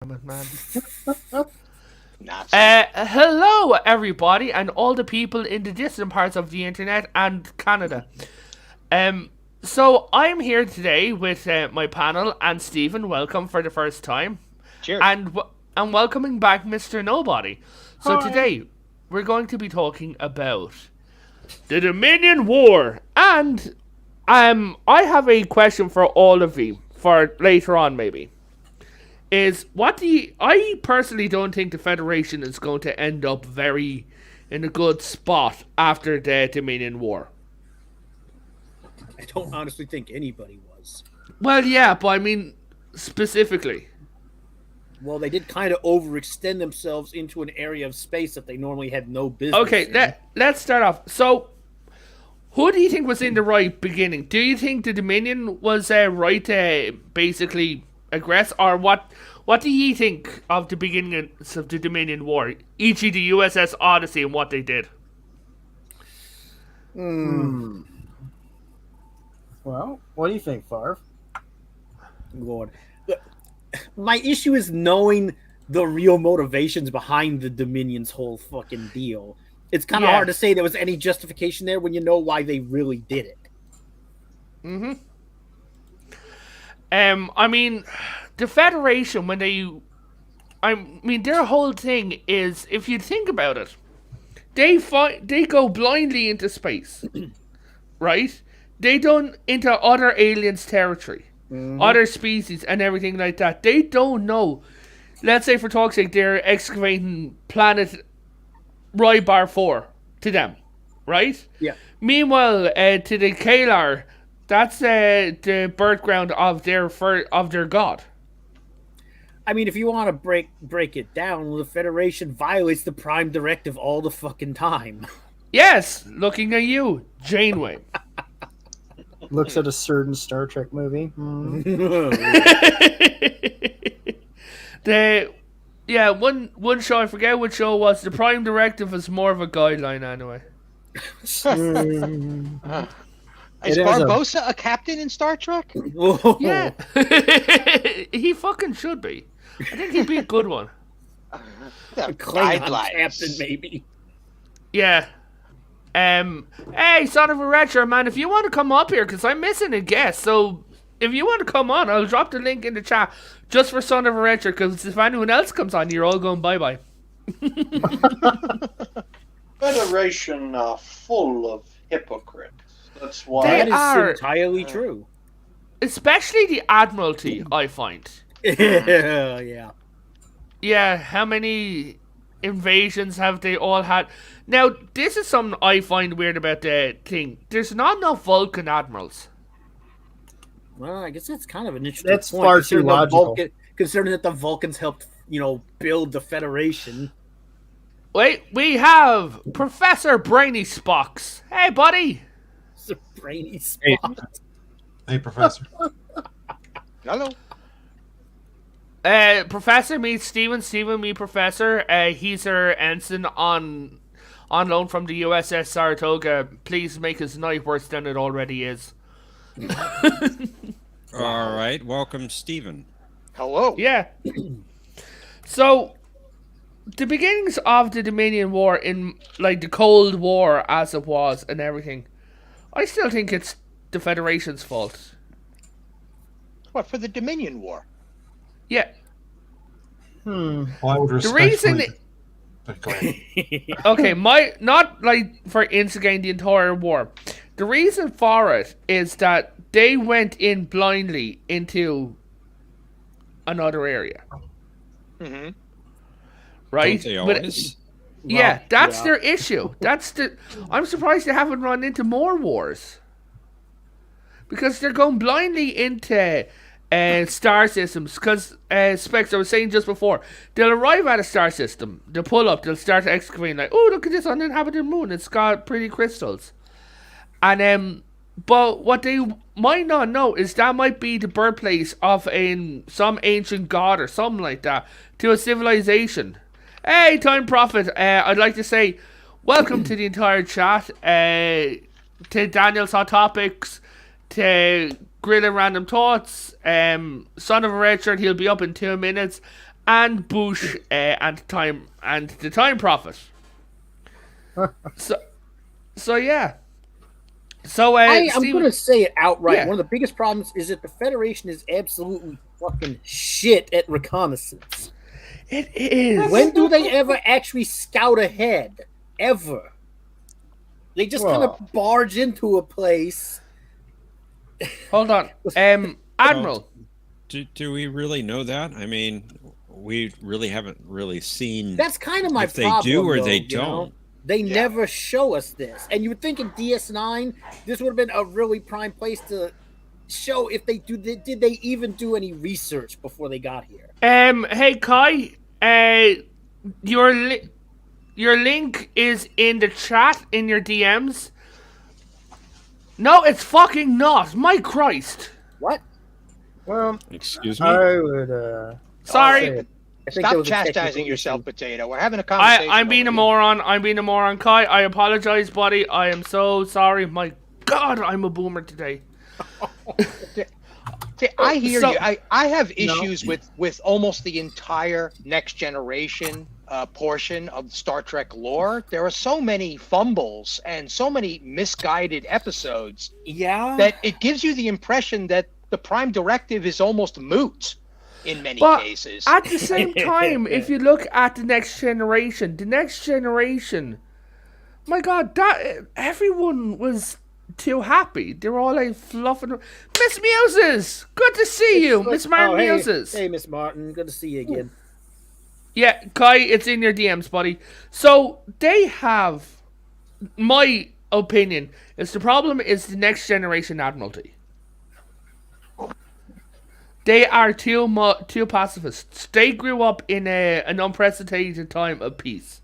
Man. Nazi. Hello, everybody, and all the people in the distant parts of the internet and Canada. Um, so I'm here today with my panel and Stephen. Welcome for the first time, Cheers. and welcoming back Mr. Nobody. So Hi. today we're going to be talking about the Dominion War, and I have a question for all of you for later on, maybe. Is what do you? I personally don't think the Federation is going to end up very in a good spot after the Dominion War. I don't honestly think anybody was. Well, yeah, but I mean specifically. Well, they did kind of overextend themselves into an area of space that they normally had no business Okay, in. let's start off. So, who do you think was in the right beginning? Do you think the Dominion was right to basically aggress, or what? What do you think of the beginning of the Dominion War, e.g., the USS Odyssey and what they did? Well, what do you think, Favre? Lord. My issue is knowing the real motivations behind the Dominion's whole fucking deal. It's kind of Yeah. hard to say there was any justification there when you know why they really did it. I mean, the Federation I mean, their whole thing is, if you think about it, they go blindly into space, right? They don't into other aliens' territory, other species, and everything like that. They don't know. Let's say, for talk's sake, they're excavating planet Rybar 4 to them, right? Yeah. Meanwhile, to the Kalar, that's the birth ground of their god. I mean, if you want to break it down, the Federation violates the Prime Directive all the fucking time. Yes, looking at you, Janeway. Looks at a certain Star Trek movie. One show, I forget what show it was. The Prime Directive is more of a guideline anyway. Is It is Barbosa a captain in Star Trek? Whoa. Yeah, he fucking should be. I think he'd be a good one. A Klingon Guidelines. captain, maybe. Yeah. Hey, son of a retro man, if you want to come up here, because I'm missing a guest, so if you want to come on, I'll drop the link in the chat just for son of a retro, because if anyone else comes on, you're all going bye-bye. Federation are full of hypocrites. That's They why. That is are- entirely true. Especially the Admiralty, I find. Yeah. Yeah, how many invasions have they all had? Now, this is something I find weird about the thing. There's not enough Vulcan admirals. Well, I guess that's kind of an interesting That's point. far too considering the logical. Considering that the Vulcans helped, build the Federation. Wait, we have Professor Brainy Spocks. Hey, buddy. It's a brainy Hey. spot. Hey, Professor. Hello. Professor meets Steven. Steven meet Professor. He's our ensign on loan from the USS Saratoga. Please make his night worse than it already is. All right, welcome, Stephen. Hello. Yeah. So, the beginnings of the Dominion War in, like, the Cold War as it was and everything, I still think it's the Federation's fault. What, for the Dominion War? Yeah. Well, I would The respectfully... reason... Go ahead. Okay, not, like, for instigating the entire war. The reason for it is that they went in blindly into another area. Mm-hmm. Right? Don't they But- always? Yeah, that's yeah. their issue. I'm surprised they haven't run into more wars. Because they're going blindly into star systems. Because, Specs, I was saying just before, they'll arrive at a star system, they'll pull up, they'll start excavating, like, oh, look at this uninhabited moon, it's got pretty crystals. And, but what they might not know is that might be the birthplace of some ancient god or something like that to a civilization. Hey, Time Prophet, I'd like to say welcome to the entire chat, to Daniel's Hot Topics, to Grill and Random Thoughts, Son of a Red Shirt, he'll be up in 2 minutes, and Bush and the Time Prophet. So yeah. So I'm Steve- going to say it outright. Yeah. One of the biggest problems is that the Federation is absolutely fucking shit at reconnaissance. it is. When do they ever actually scout ahead? Ever? They just kind Well. of barge into a place. Hold on, Admiral. Do we really know that? I mean, we really haven't really seen That's kind of my if they problem. do or though, they you know? don't. They never show us this. And you would think in DS9, this would have been a really prime place to show if they do. Did they even do any research before they got here? Hey Kai, your link is in the chat in your DMs. No, it's fucking not. My Christ. What? Well, Excuse me. I would. Sorry. say- I think there Stop was a technical chastising yourself, issue. Potato. We're having a conversation. I'm being a over moron. I'm being a moron. Kai, I apologize, buddy. I am so sorry. My God, I'm a boomer today. here. See, I hear So- you. I have issues with almost the entire Next Generation portion of Star Trek lore. There are so many fumbles and so many misguided episodes Yeah. that it gives you the impression that the Prime Directive is almost moot in many But cases. at the same time, if you look at the Next Generation, my God, that everyone was too happy. They were all like fluffing. Miss Muses, good to see you, Miss Martin hey, Muses. Hey, Miss Martin. Good to see you again. Yeah, Kai, it's in your DMs, buddy. So they have, my opinion, is the problem is the Next Generation Admiralty. They are too pacifists. They grew up in an unprecedented time of peace.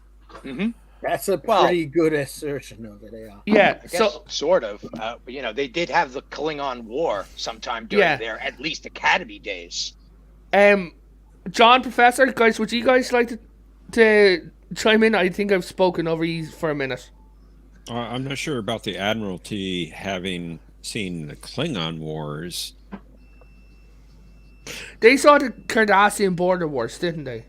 That's a Well- pretty good assertion of it. Yeah. Yeah, I guess, so sort of. They did have the Klingon War sometime during Yeah. their at least Academy days. John, Professor, guys, would you guys like to chime in? I think I've spoken over you for a minute. I'm not sure about the Admiralty having seen the Klingon Wars. They saw the Cardassian border wars, didn't they?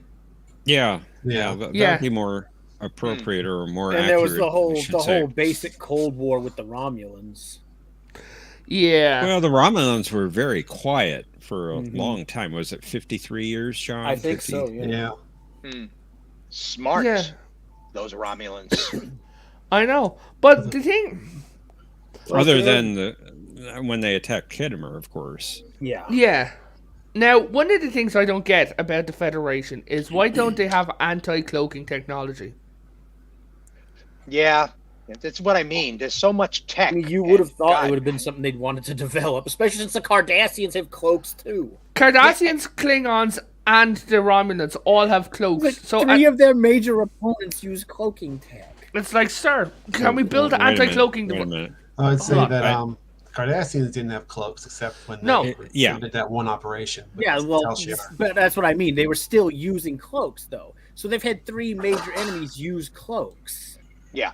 Yeah, Yeah. Yeah. that'd be more appropriate or more And accurate. there was the I whole should say. basic Cold War with the Romulans. Yeah. Well, the Romulans were very quiet for a Mhm. long time. Was it 53 years, John? I think 50? so. Yeah. Yeah. Smart. Yeah. Those Romulans. I know. But the thing... Other than when they attacked Khitomer, of course. Yeah. Yeah. Now, one of the things I don't get about the Federation is why don't they have anti-cloaking technology? Yeah, that's what I mean. There's so much tech. I mean, you would have and thought God, it would have been something they'd wanted to develop, especially since the Cardassians have cloaks too. Cardassians, Klingons, and the Romulans all have cloaks. Like, So three of their major opponents use cloaking tech. it's like, sir, can we build an Wait a minute, anti-cloaking wait a device? minute. I would say Hold on, that Cardassians didn't have cloaks except when No. they Yeah. did that one operation. with Yeah, well, Telshir. but that's what I mean. They were still using cloaks, though. So they've had three major enemies use cloaks. Yeah.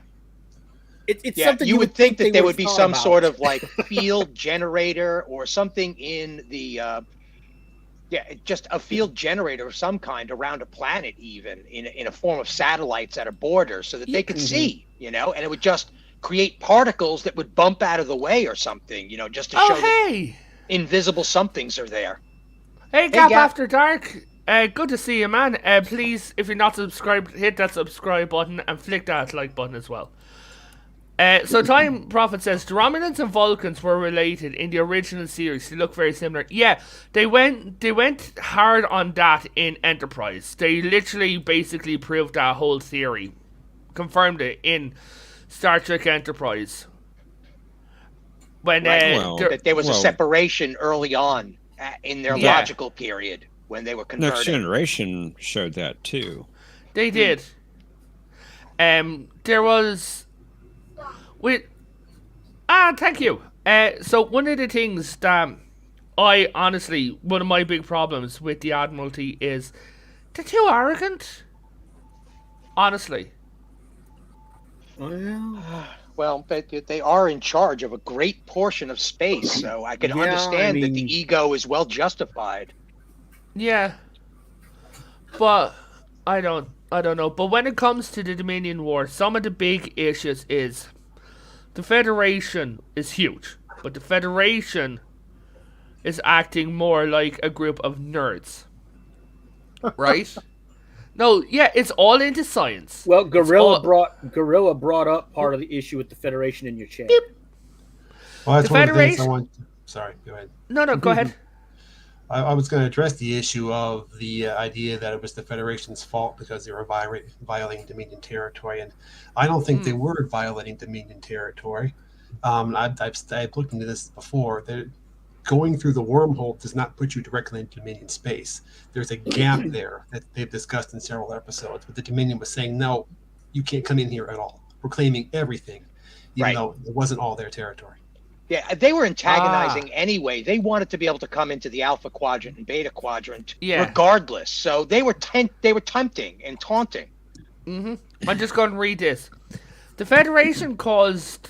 It's Yeah, something you would think that there would would've be thought some about. sort of like field generator or something in the just a field generator of some kind around a planet, even in a form of satellites at a border, so that they could see, and it would just create particles that would bump out of the way or something, just to show Oh, that hey! invisible somethings are there. Hey, Gap Gap. After Dark. Good to see you, man. Please, if you're not subscribed, hit that subscribe button and flick that like button as well. So Time Prophet says the Romulans and Vulcans were related in the original series. They look very similar. Yeah, they went hard on that in Enterprise. They literally basically proved that whole theory, confirmed it in Star Trek Enterprise. When Right. Well, there- That there was a Well- separation early on in their Yeah. logical period when they were converted. Next Generation showed that too. They did. There was thank you. So one of the things that one of my big problems with the Admiralty is they're too arrogant. Honestly. Well, they are in charge of a great portion of space, so I can Yeah, understand I that mean- the ego is well justified. Yeah. But I don't know. But when it comes to the Dominion War, some of the big issues is the Federation is huge, but the Federation is acting more like a group of nerds. Right? No, yeah, it's all into science. Well, Gorilla all- brought up part of the issue with the Federation in your chat. Well, that's The one of the things I Federation- want. Sorry, go ahead. No, go ahead. I was going to address the issue of the idea that it was the Federation's fault because they were violating Dominion territory, and I don't think they were violating Dominion territory. I've looked into this before. Going through the wormhole does not put you directly into Dominion space. There's a gap there that they've discussed in several episodes, but the Dominion was saying, no, you can't come in here at all. We're claiming everything, even though it wasn't all their territory. Yeah, they were antagonizing anyway. They wanted to be able to come into the Alpha Quadrant and Beta Quadrant regardless. So they were tempting and taunting. I'm just going to read this. The Federation caused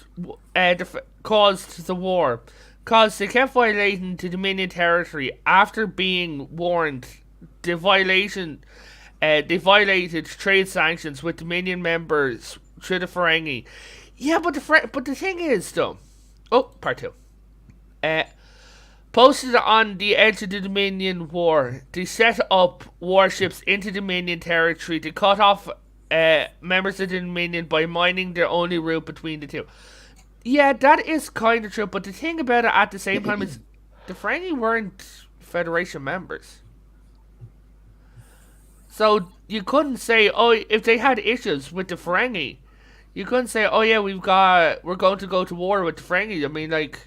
the war because they kept violating the Dominion territory after being warned. They violated trade sanctions with Dominion members through the Ferengi. Yeah, but the thing is though. Oh, part 2. Posted on the edge of the Dominion War, they set up warships into Dominion territory to cut off members of the Dominion by mining their only route between the two. Yeah, that is kind of true, but the thing about it at the same time is the Ferengi weren't Federation members. So you couldn't say, oh, if they had issues with the Ferengi, you couldn't say, oh yeah, we're going to go to war with the Ferengi. I mean, like,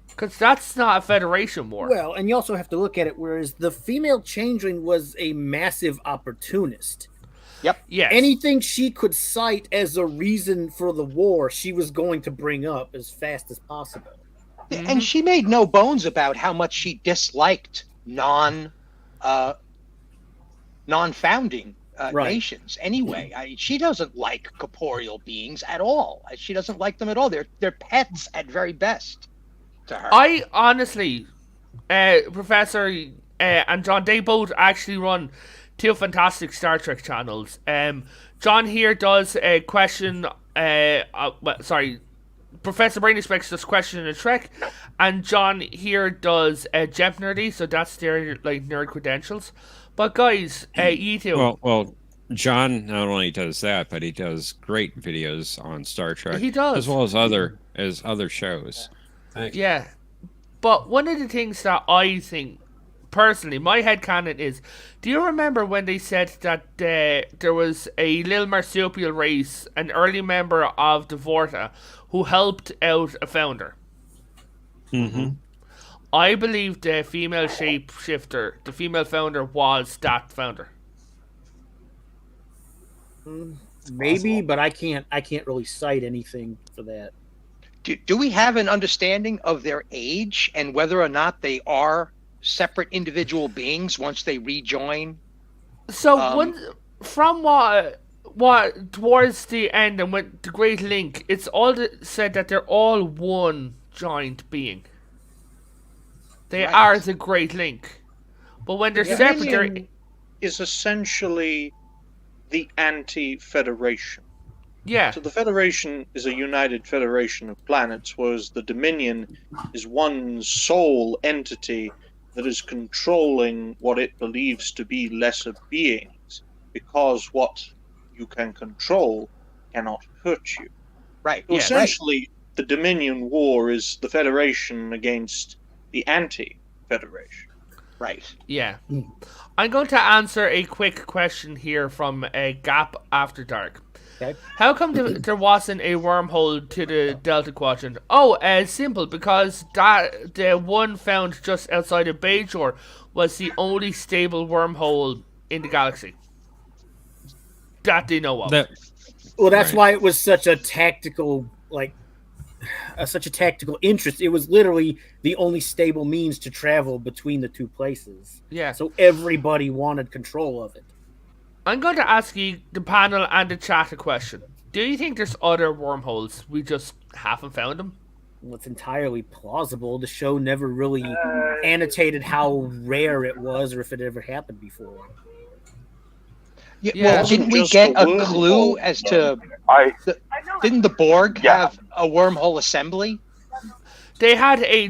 because that's not a Federation war. Well, and you also have to look at it, whereas the female changeling was a massive opportunist. Yep. Yes. Anything she could cite as a reason for the war, she was going to bring up as fast as possible. And she made no bones about how much she disliked non-founding nations. Anyway, she doesn't like corporeal beings at all. She doesn't like them at all. They're pets at very best to her. I honestly, Professor and John, they both actually run 2 fantastic Star Trek channels. John here does a question. Professor Brain Specs does Question and Trek, and John here does Jep Nerdy. So that's their like nerd credentials. But guys, you two. Well, John not only does that, but he does great videos on Star Trek. He does, as well as other shows. Thank you. Yeah, but one of the things that I think personally, my headcanon is, do you remember when they said that there was a little marsupial race, an early member of the Vorta, who helped out a founder? Mm-hmm. I believe the female shapeshifter, the female founder, was that founder. Maybe, but I can't really cite anything for that. Do we have an understanding of their age and whether or not they are separate individual beings once they rejoin? So from what towards the end and with the Great Link, it's all said that they're all one giant being. They are the Great Link, but when they're separate, Dominion is essentially the anti-Federation. yeah. So the Federation is a united federation of planets, whereas the Dominion is one sole entity that is controlling what it believes to be lesser beings, because what you can control cannot hurt you. Right. So essentially, the Dominion War is the Federation against the anti-Federation. Right. Yeah. I'm going to answer a quick question here from Gap After Dark. Okay. How come there wasn't a wormhole to the Delta Quadrant? Oh, simple, because the one found just outside of Bajor was the only stable wormhole in the galaxy that they know of. Well, that's why it was such a tactical, such a tactical interest. It was literally the only stable means to travel between the two places. Yeah. So everybody wanted control of it. I'm going to ask you, the panel and the chat, a question. Do you think there's other wormholes? We just haven't found them? Well, it's entirely plausible. The show never really annotated how rare it was or if it ever happened before. Yeah, Yeah. well, didn't we Just get a a wormhole, clue as to didn't the Borg Yeah. have a wormhole assembly? They had a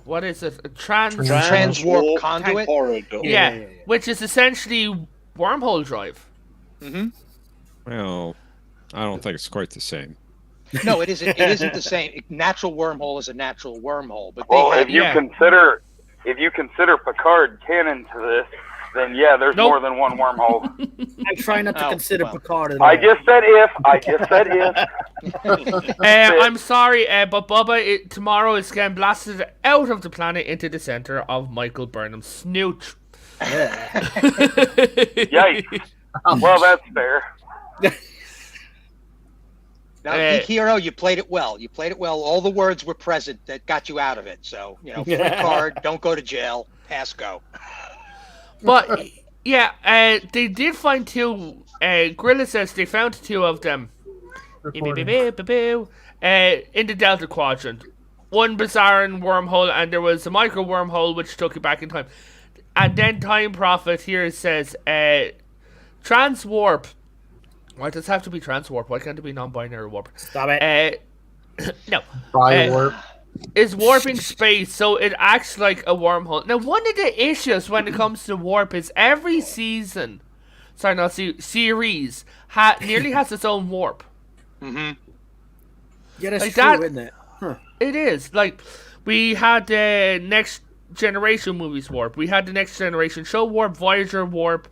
what is it? A Transwarp conduit? corridor. yeah, which is essentially wormhole drive. Hmm. Well, I don't think it's quite the same. No, it isn't. It isn't the same. Natural wormhole is a natural wormhole, but Well, they if you yeah. consider Picard canon to this, then yeah, there's Nope. more than one wormhole. I try not to Oh, consider well. Picard at all. I just said if. I'm sorry, but Bubba, tomorrow is getting blasted out of the planet into the center of Michael Burnham's snoot. Yikes. Well, that's fair. Now, Geek Hero, you played it well. You played it well. All the words were present that got you out of it. So, free card, don't go to jail, pass go. But yeah, they did find two. Grilla says they found two of them in the Delta Quadrant. One Bazaran wormhole, and there was a micro wormhole which took you back in time. And then Time Prophet here says transwarp. Why does it have to be transwarp? Why can't it be non-binary warp? Stop it. No. Biowarp. Is warping space, so it acts like a wormhole. Now, one of the issues when it comes to warp is every season, series, nearly has its own warp. Mm-hmm. Yeah, that's like true, that- isn't it? Huh. It is. Like, we had the Next Generation movies warp. We had the Next Generation show warp, Voyager warp.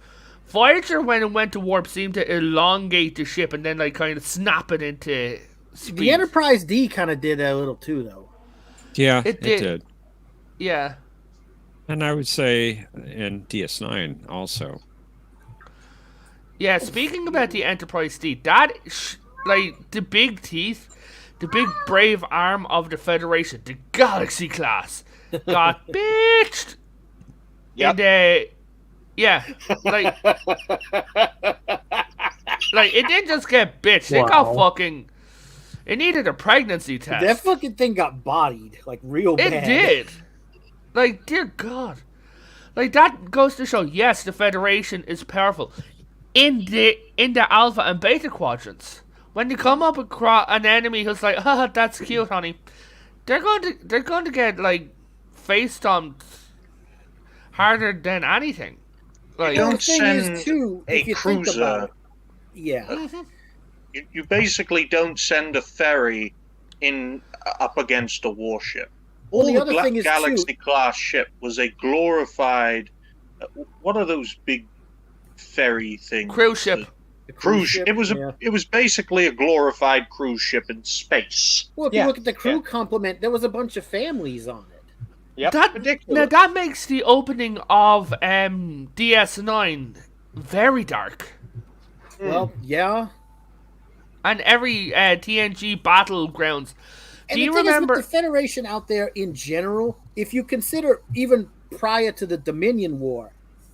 Voyager, when it went to warp, seemed to elongate the ship and then, like, kind of snap it into speed. The Enterprise D kind of did that a little too, though. Yeah, It it did. did. Yeah. And I would say in DS9 also. Yeah, speaking about the Enterprise D, that, like, the big teeth, the big brave arm of the Federation, the Galaxy class, got bitched. Yep. Yeah, like, it didn't just get bitched. It got Wow. fucking. It needed a pregnancy test. That fucking thing got bodied, like, real It bad. did. Like, dear God. Like, that goes to show, yes, the Federation is powerful. In the Alpha and Beta quadrants, when they come up across an enemy who's like, haha, that's cute, honey, they're going to get, like, face stomped harder than anything. Like, don't The thing send is, too, a if you think cruiser. about it, yeah. You basically don't send a ferry up against a warship. Well, All the the other thing is, Galaxy too- class ship was a glorified. What are those big ferry things? cruise ship. The Cruise. ship, It was yeah. it was basically a glorified cruise ship in space. Well, if Yeah, you look at the crew yeah. complement, there was a bunch of families on it. Yep. Now Ridiculous. that makes the opening of DS9 very dark. Well, yeah. And every TNG battlegrounds. And Do you the thing remember? is with the Federation out there in general, if you consider even prior to the Dominion War,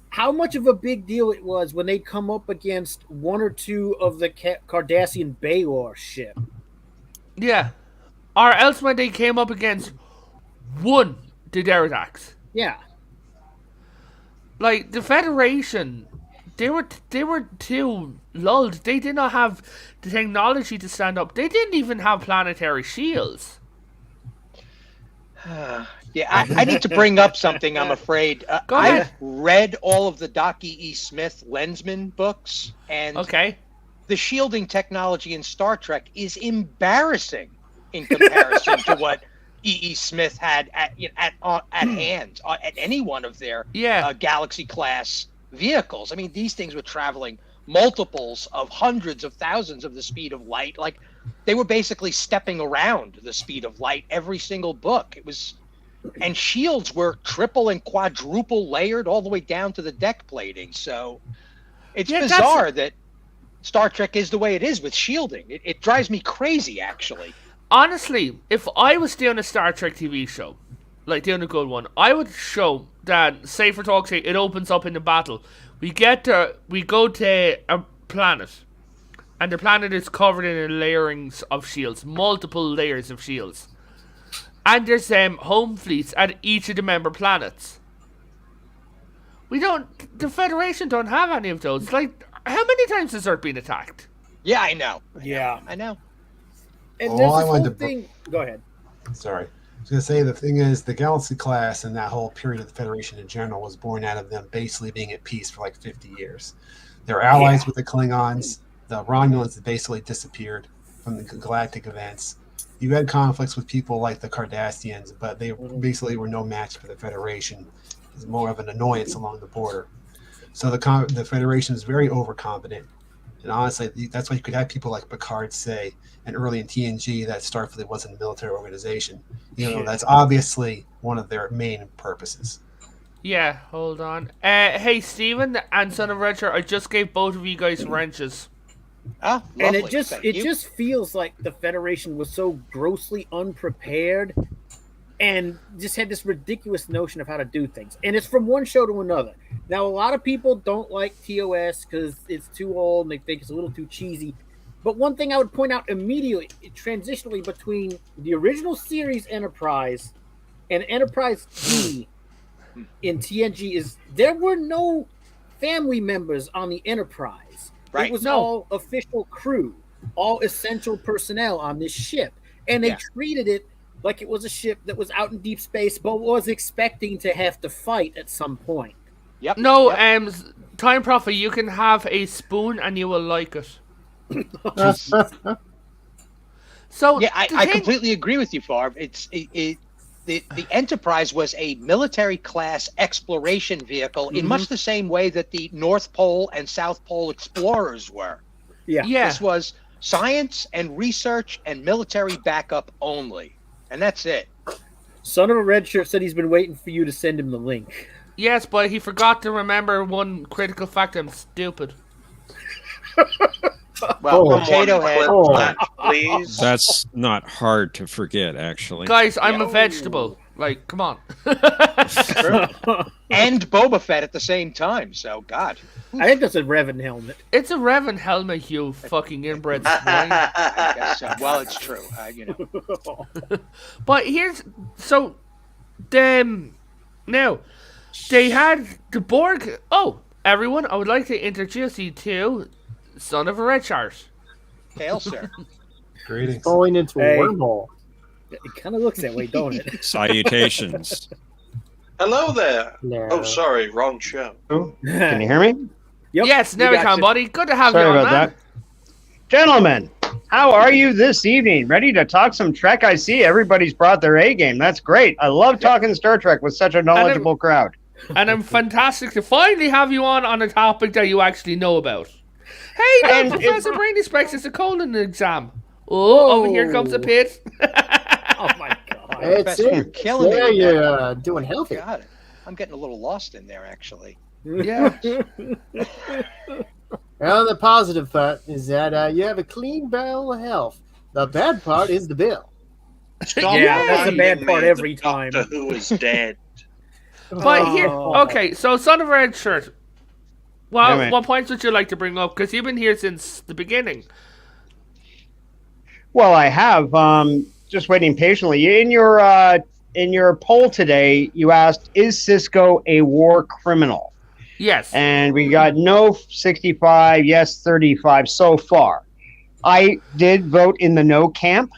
how much of a big deal it was when they'd come up against one or two of the Cardassian Baylor ship. Yeah. Or else when they came up against one the Derridax. Yeah. Like, the Federation, they were too lulled. They did not have the technology to stand up. They didn't even have planetary shields. Yeah, I need to bring up something, I'm afraid. Go ahead. I've read all of the Doc E. Smith Lensman books, and Okay. the shielding technology in Star Trek is embarrassing in comparison to what E. Smith had at hand at any one of their Yeah. Galaxy class vehicles. I mean, these things were traveling multiples of hundreds of thousands of the speed of light. Like, they were basically stepping around the speed of light every single book. It was, and shields were triple and quadruple layered all the way down to the deck plating. So it's Yeah, that's- bizarre that Star Trek is the way it is with shielding. It drives me crazy, actually. Honestly, if I was doing a Star Trek TV show, like doing a good one, I would show that, say for talk's sake, it opens up in the battle. We go to a planet, and the planet is covered in layerings of shields, multiple layers of shields. And there's home fleets at each of the member planets. We don't. The Federation don't have any of those. Like, how many times has Earth been attacked? Yeah, I know. Yeah. I know. And Oh, there's I this wanted whole to- thing. Go ahead. Sorry. I was going to say the thing is, the Galaxy class and that whole period of the Federation in general was born out of them basically being at peace for like 50 years. They were allies with the Klingons. The Romulans had basically disappeared from the galactic events. You had conflicts with people like the Cardassians, but they basically were no match for the Federation. It was more of an annoyance along the border. So the Federation is very overconfident. And honestly, that's why you could have people like Picard say, and early in TNG, that Starfleet wasn't a military organization. You know, that's obviously one of their main purposes. Yeah, hold on. Hey, Steven and Son of Richard, I just gave both of you guys wrenches. Ah, And lovely. Thank you. just feels like the Federation was so grossly unprepared and just had this ridiculous notion of how to do things. And it's from one show to another. Now, a lot of people don't like TOS because it's too old and they think it's a little too cheesy. But one thing I would point out immediately, transitionally between the original series Enterprise and Enterprise D in TNG, is there were no family members on the Enterprise. Right. It was No. all official crew, all essential personnel on this ship. And they Yeah. treated it like it was a ship that was out in deep space, but was expecting to have to fight at some point. Yep. No, yep. Time Prophet, you can have a spoon and you will like it. So Yeah, the I thing- completely agree with you, Farb. The Enterprise was a military class exploration vehicle in much the same way that the North Pole and South Pole explorers were. Yeah. Yeah. This was science and research and military backup only. And that's it. Son of a Red Shirt said he's been waiting for you to send him the link. Yes, but he forgot to remember one critical fact. I'm stupid. Well, Oh. Potato Someone Head. clip Oh. that, please. That's not hard to forget, actually. Guys, I'm Yeah. a vegetable. Like, come on. And Boba Fett at the same time. So, God. I think that's a Revan helmet. It's a Revan helmet, you fucking inbred swine. I guess so. Well, it's true. But here's so now they had the Borg. Oh, everyone! I would like to introduce you to Son of a Red Shart. Hail, sir. Greetings. Going into Hey. a wormhole. It kind of looks that way, don't it? Salutations. Hello there. No. Oh, sorry, wrong show. Can you hear me? Yep, Yes, we now we got can, you. buddy. Good to have Sorry you on, about man. that. Gentlemen, how are you this evening? Ready to talk some Trek? I see everybody's brought their A game. That's great. I love talking Star Trek with such a knowledgeable crowd. And I'm fantastic to finally have you on a topic that you actually know about. Hey, now, And Professor Brainy Specs, it's a colon exam. Oh, over here comes the pit. Oh my god. It's Professor, you're it. killing me Yeah, with you're that. doing healthy. God, I'm getting a little lost in there, actually. Yeah. Well, the positive part is that you have a clean bill of health. The bad part is the bill. Stop Yeah, that's the bad reminding part me of every the time. Doctor Who is dead. But here, Oh. okay, so Son of a Red Shirt. Well, Yeah, man. what points would you like to bring up? Because you've been here since the beginning. Well, I have. Just waiting patiently. In your poll today, you asked, "Is Cisco a war criminal?" Yes. And we got no 65, yes 35 so far. I did vote in the no camp.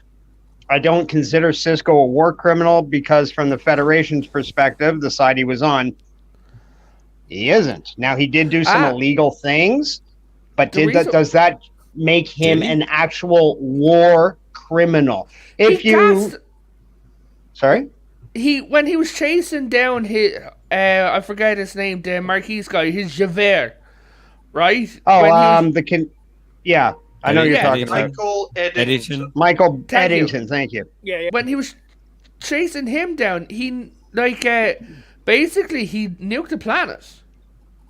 I don't consider Cisco a war criminal because, from the Federation's perspective, the side he was on, he isn't. Now, he did do some illegal things, but The reason- does that make him Did he? an actual war criminal? If He you gassed- sorry, when he was chasing down his I forget his name, the Marquise guy, his Javert, right? oh, When he was- yeah, I know you're Yeah. talking about Michael Eddington. Eddington. Michael Thank you. Eddington. Thank you. Yeah. when he was chasing him down, he basically he nuked the planet.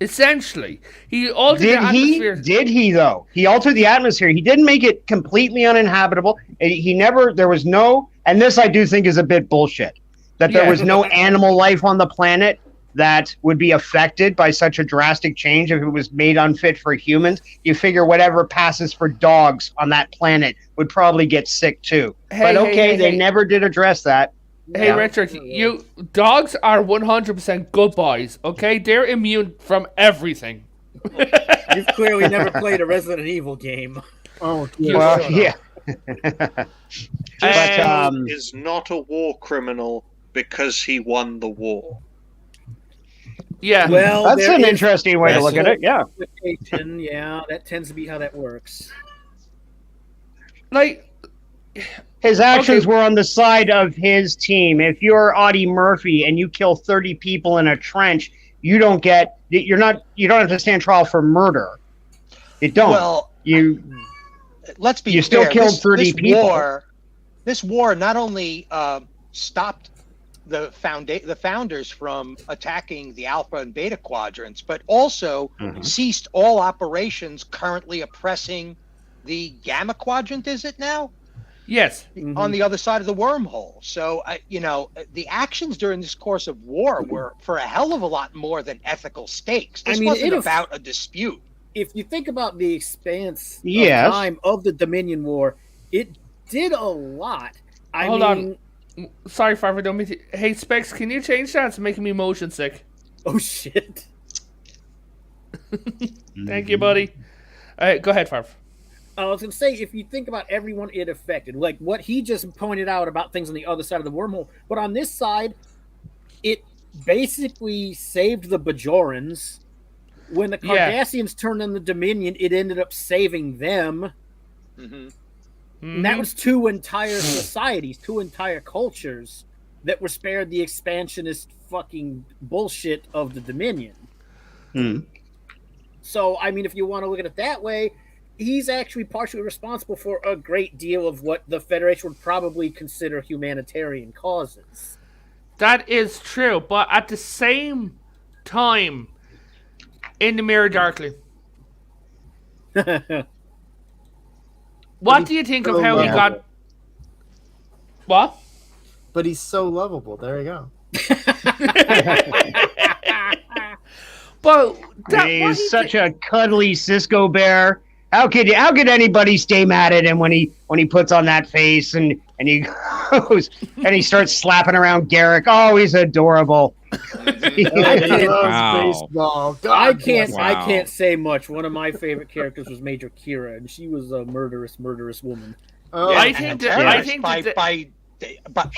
Essentially, he altered the atmosphere. Did he though? He altered the atmosphere. He didn't make it completely uninhabitable. He never. There was no. And this I do think is a bit bullshit. That there Yeah. was no animal life on the planet that would be affected by such a drastic change if it was made unfit for humans. You figure whatever passes for dogs on that planet would probably get sick too. Hey, but hey, okay, hey, they hey. never did address that. Hey, Yeah. Richard, you dogs are 100% good boys. Okay, they're immune from everything. You've clearly never played a Resident Evil game. Oh, You Well, shut yeah. But um, is not a war criminal because he won the war. Yeah. Well, That's there an is interesting way to look at it. Yeah. justification. Yeah, that tends to be how that works. Like, His actions Okay. were on the side of his team. If you're Audie Murphy and you kill 30 people in a trench, you don't have to stand trial for murder. You don't. Well, let's be You still fair. killed 30 people. This war not only stopped the founders from attacking the Alpha and Beta quadrants, but also ceased all operations currently oppressing the Gamma quadrant. Is it now? yes. On the other side of the wormhole. So, the actions during this course of war were for a hell of a lot more than ethical stakes. This wasn't about a dispute. If you think about the expanse Yes. of time of the Dominion War, it did a lot. Hold on. Sorry, Farver, don't mean to... Hey, Specs, can you change that? It's making me motion sick. Oh shit. Thank you, buddy. Go ahead, Farver. I was going to say, if you think about everyone it affected, like what he just pointed out about things on the other side of the wormhole, but on this side, it basically saved the Bajorans. When the Cardassians turned on the Dominion, it ended up saving them. And that was two entire societies, two entire cultures that were spared the expansionist fucking bullshit of the Dominion. So, I mean, if you want to look at it that way, he's actually partially responsible for a great deal of what the Federation would probably consider humanitarian causes. That is true, but at the same time, in the mirror darkly, what do you think of how he got... What? But he's so lovable. There you go. But He's such a cuddly Cisco bear. How could anybody stay mad at him when he puts on that face and he goes and he starts slapping around Garrick? Oh, he's adorable. He loves Wow. baseball. I God can't. bless. I can't say much. One of my favorite characters was Major Kira, and she was a murderous woman. Oh, I think that by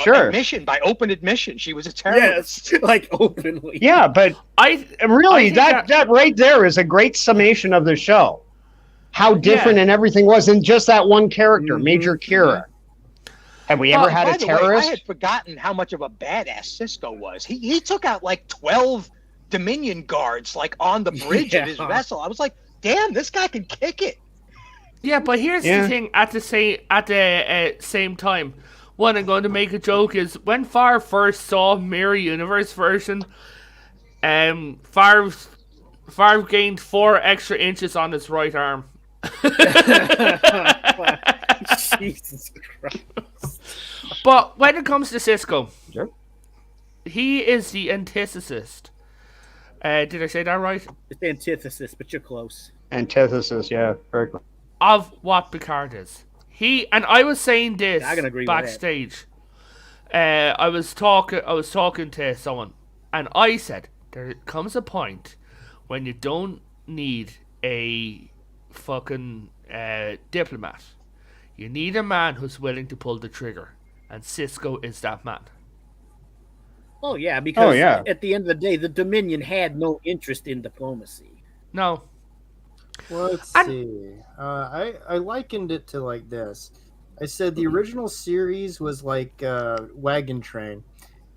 Sure. admission, by open admission, she was a terrorist. Yes, like openly. Yeah, but I really, think that right there is a great summation of the show. How different and everything was in just that one character, Major Kira. Have we ever had By a the way, terrorist? I had forgotten how much of a badass Cisco was. He took out like 12 Dominion guards like on the bridge of his vessel. I was like, damn, this guy can kick it. Yeah, but here's the thing. At the same time, what I'm going to make a joke is when Farr first saw Mirror Universe version, Farr gained 4 extra inches on his right arm. Jesus Christ. But when it comes to Cisco, Sure. he is the antithesis. Did I say that right? It's the antithesis, but you're close. Antithesis, yeah, very cool. Of what Picard is. And I was saying this I can agree with that. backstage. I was talking to someone, and I said there comes a point when you don't need a fucking diplomat. You need a man who's willing to pull the trigger, and Cisco is that man. Oh yeah, because yeah. at the end of the day, the Dominion had no interest in diplomacy. No. Well, let's see. I likened it to like this. I said the original series was like Wagon Train,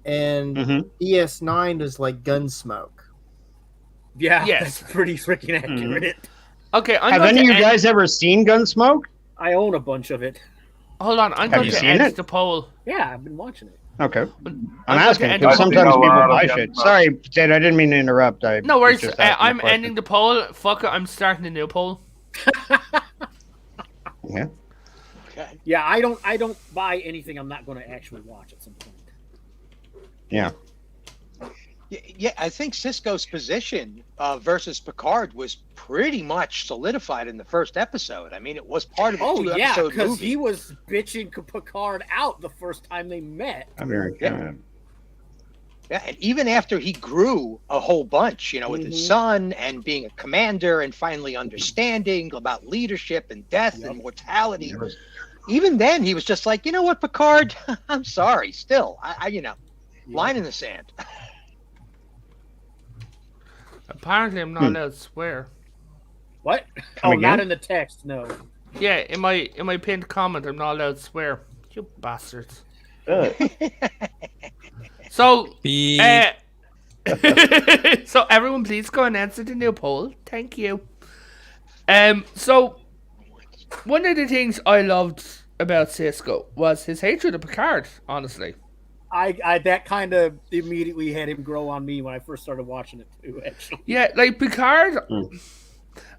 and DS9 is like Gunsmoke. Yeah, Yes. that's pretty freaking accurate. Okay, Have any of you guys ever seen Gunsmoke? I own a bunch of it. Hold on, I'm Have going you to seen end it? the poll. Yeah, I've been watching it. Okay. I'm I'm asking going to because end the sometimes know a people lot of buy Gunsmoke. shit. Sorry, Potato, I didn't mean to interrupt. No worries. was just asking I'm a question. ending the poll. Fuck it, I'm starting a new poll. Yeah. Okay. Yeah, I don't buy anything I'm not going to actually watch at some point. Yeah. Yeah, I think Cisco's position versus Picard was pretty much solidified in the first episode. I mean, it was part of the two-episode because movie. he was bitching Picard out the first time they met. Yeah, and even after he grew a whole bunch, with his son and being a commander and finally understanding about leadership and death and mortality, even then he was just like, you know what, Picard, I'm sorry. Still, line in the sand. Apparently, I'm not allowed to swear. What? Come Not again? in the text, no. Yeah, in my pinned comment, I'm not allowed to swear. You bastards. So, Beep. so everyone, please go and answer the new poll. Thank you. So one of the things I loved about Cisco was his hatred of Picard. Honestly, I that kind of immediately had him grow on me when I first started watching it too. Actually, yeah, like Picard.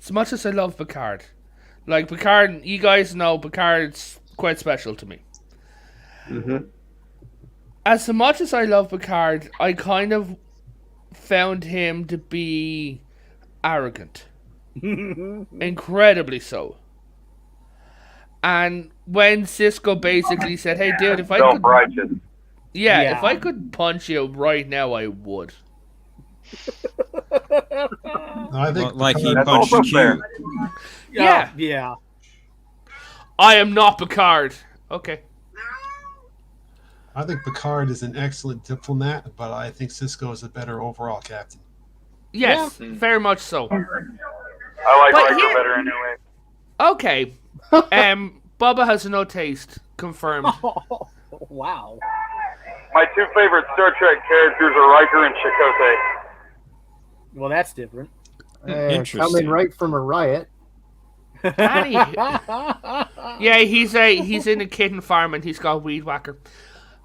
As much as I love Picard, like Picard, you guys know Picard's quite special to me. As much as I love Picard, I kind of found him to be arrogant. Incredibly so. And when Cisco basically said, "Hey dude, if I could Self-righteous. if I could punch you right now, I would." I think Like he That's punched also fair. you. Yeah. yeah. I am not Picard. Okay. I think Picard is an excellent diplomat, but I think Cisco is a better overall captain. Yes, very much so. I like But Riker here- better anyway. Okay. Bubba has no taste. Confirmed. Wow. My two favorite Star Trek characters are Riker and Chakotay. Well, that's different. Interesting. Coming right from a riot. Annie. Yeah, he's in a kitten farm and he's got weed whacker.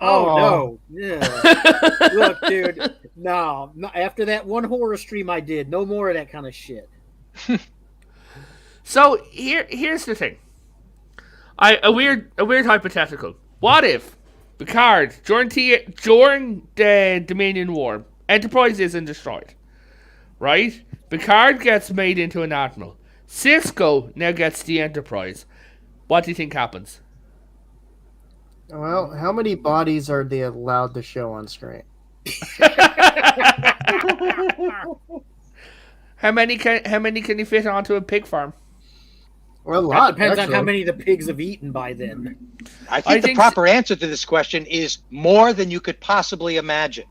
Oh no! Yeah. Look, dude. No, after that one horror stream I did, no more of that kind of shit. So here's the thing. A weird hypothetical. What if Picard during the Dominion War, Enterprise isn't destroyed, right? Picard gets made into an admiral. Cisco now gets the Enterprise. What do you think happens? Well, how many bodies are they allowed to show on screen? How many can you fit onto a pig farm? Well, a That lot. depends on how actually. many the pigs have eaten by then. I I think the think proper answer to this question is more than you could possibly imagine.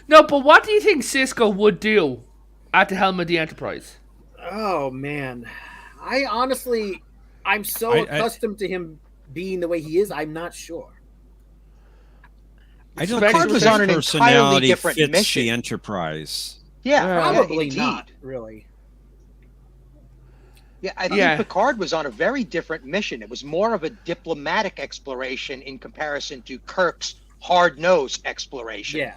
No, but what do you think Cisco would do at the helm of the Enterprise? Oh man, I'm so I- accustomed to him being the way he is. I'm not sure. I don't Picard think was his on an entirely personality different fits mission. the Enterprise. Yeah, Probably indeed. not. Really. Yeah, I think Yeah. Picard was on a very different mission. It was more of a diplomatic exploration in comparison to Kirk's hard-nosed exploration. Yeah.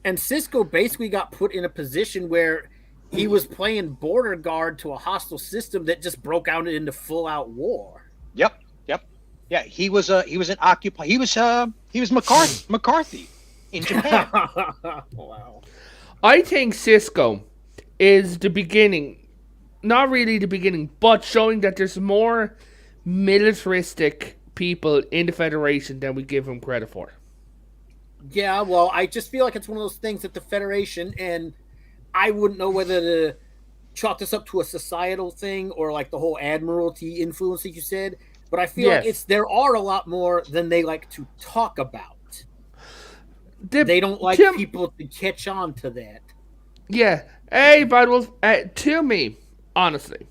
And Cisco basically got put in a position where he was playing border guard to a hostile system that just broke out into full-out war. Yep. Yeah, he was an occupy. He was McCarthy in Japan. Wow. I think Cisco is the beginning, not really the beginning, but showing that there's more militaristic people in the Federation than we give him credit for. Yeah, well, I just feel like it's one of those things that the Federation, and I wouldn't know whether to chalk this up to a societal thing or like the whole Admiralty influence that you said, but I feel like Yes. there are a lot more than they like to talk about. They don't like Tim- people to catch on to that. Yeah. Hey, Bad Wolf, to me, honestly,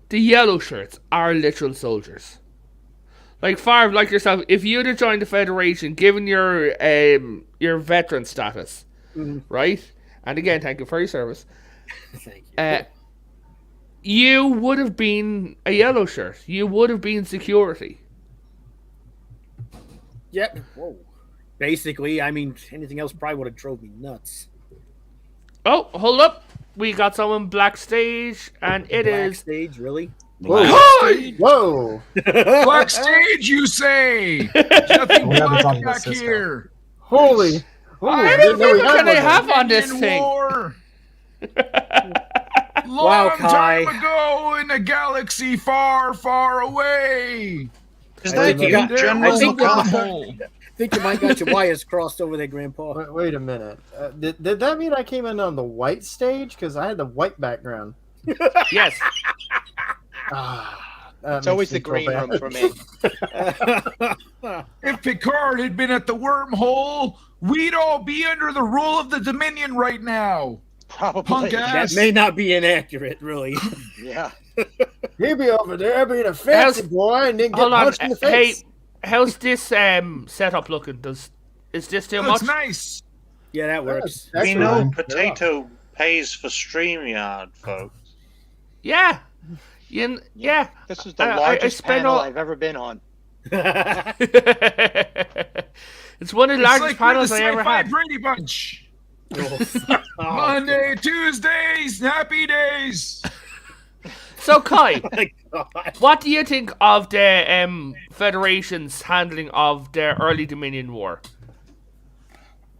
the yellow shirts are literal soldiers. Like Favre, like yourself, if you'd have joined the Federation, given your veteran status, right? And again, thank you for your service. Thank you. You would have been a yellow shirt. You would have been security. Yep. Whoa. Basically, I mean, anything else probably would have drove me nuts. Oh, hold up. We got someone backstage, and it is... Backstage, really? Whoa! Backstage, you say? Nothing We haven't black talked about back Cisco. here. Holy Ooh, How I many didn't know we people had can they one have there. on this Dominion thing? War. Wow, Long Kai. time ago in a galaxy far, far away. Is I that think you you, got- General I think you got- McConnell? I think you might got your wires crossed over there, Grandpa. Wait a minute. Did that mean I came in on the white stage? Because I had the white background. Yes. It's always the green room for me. If Picard had been at the wormhole, we'd all be under the rule of the Dominion right now. Probably. Punk That ass. may not be inaccurate, really. Yeah. He'd be over there being a fancy boy and then get Hold on. punched in the Hey, face. how's this setup looking? Is this too Looks much? nice. Yeah, that works. That's We know right. Potato pays for StreamYard, folks. Yeah. Yeah. This is the I largest spent panel all- I've ever been on. It's one of the It's largest like we're the panels I ever Sci-Fi had. Brady Bunch. Oh, Monday, Tuesdays, happy days. So, Kai, my God. what do you think of the Federation's handling of the early Dominion War?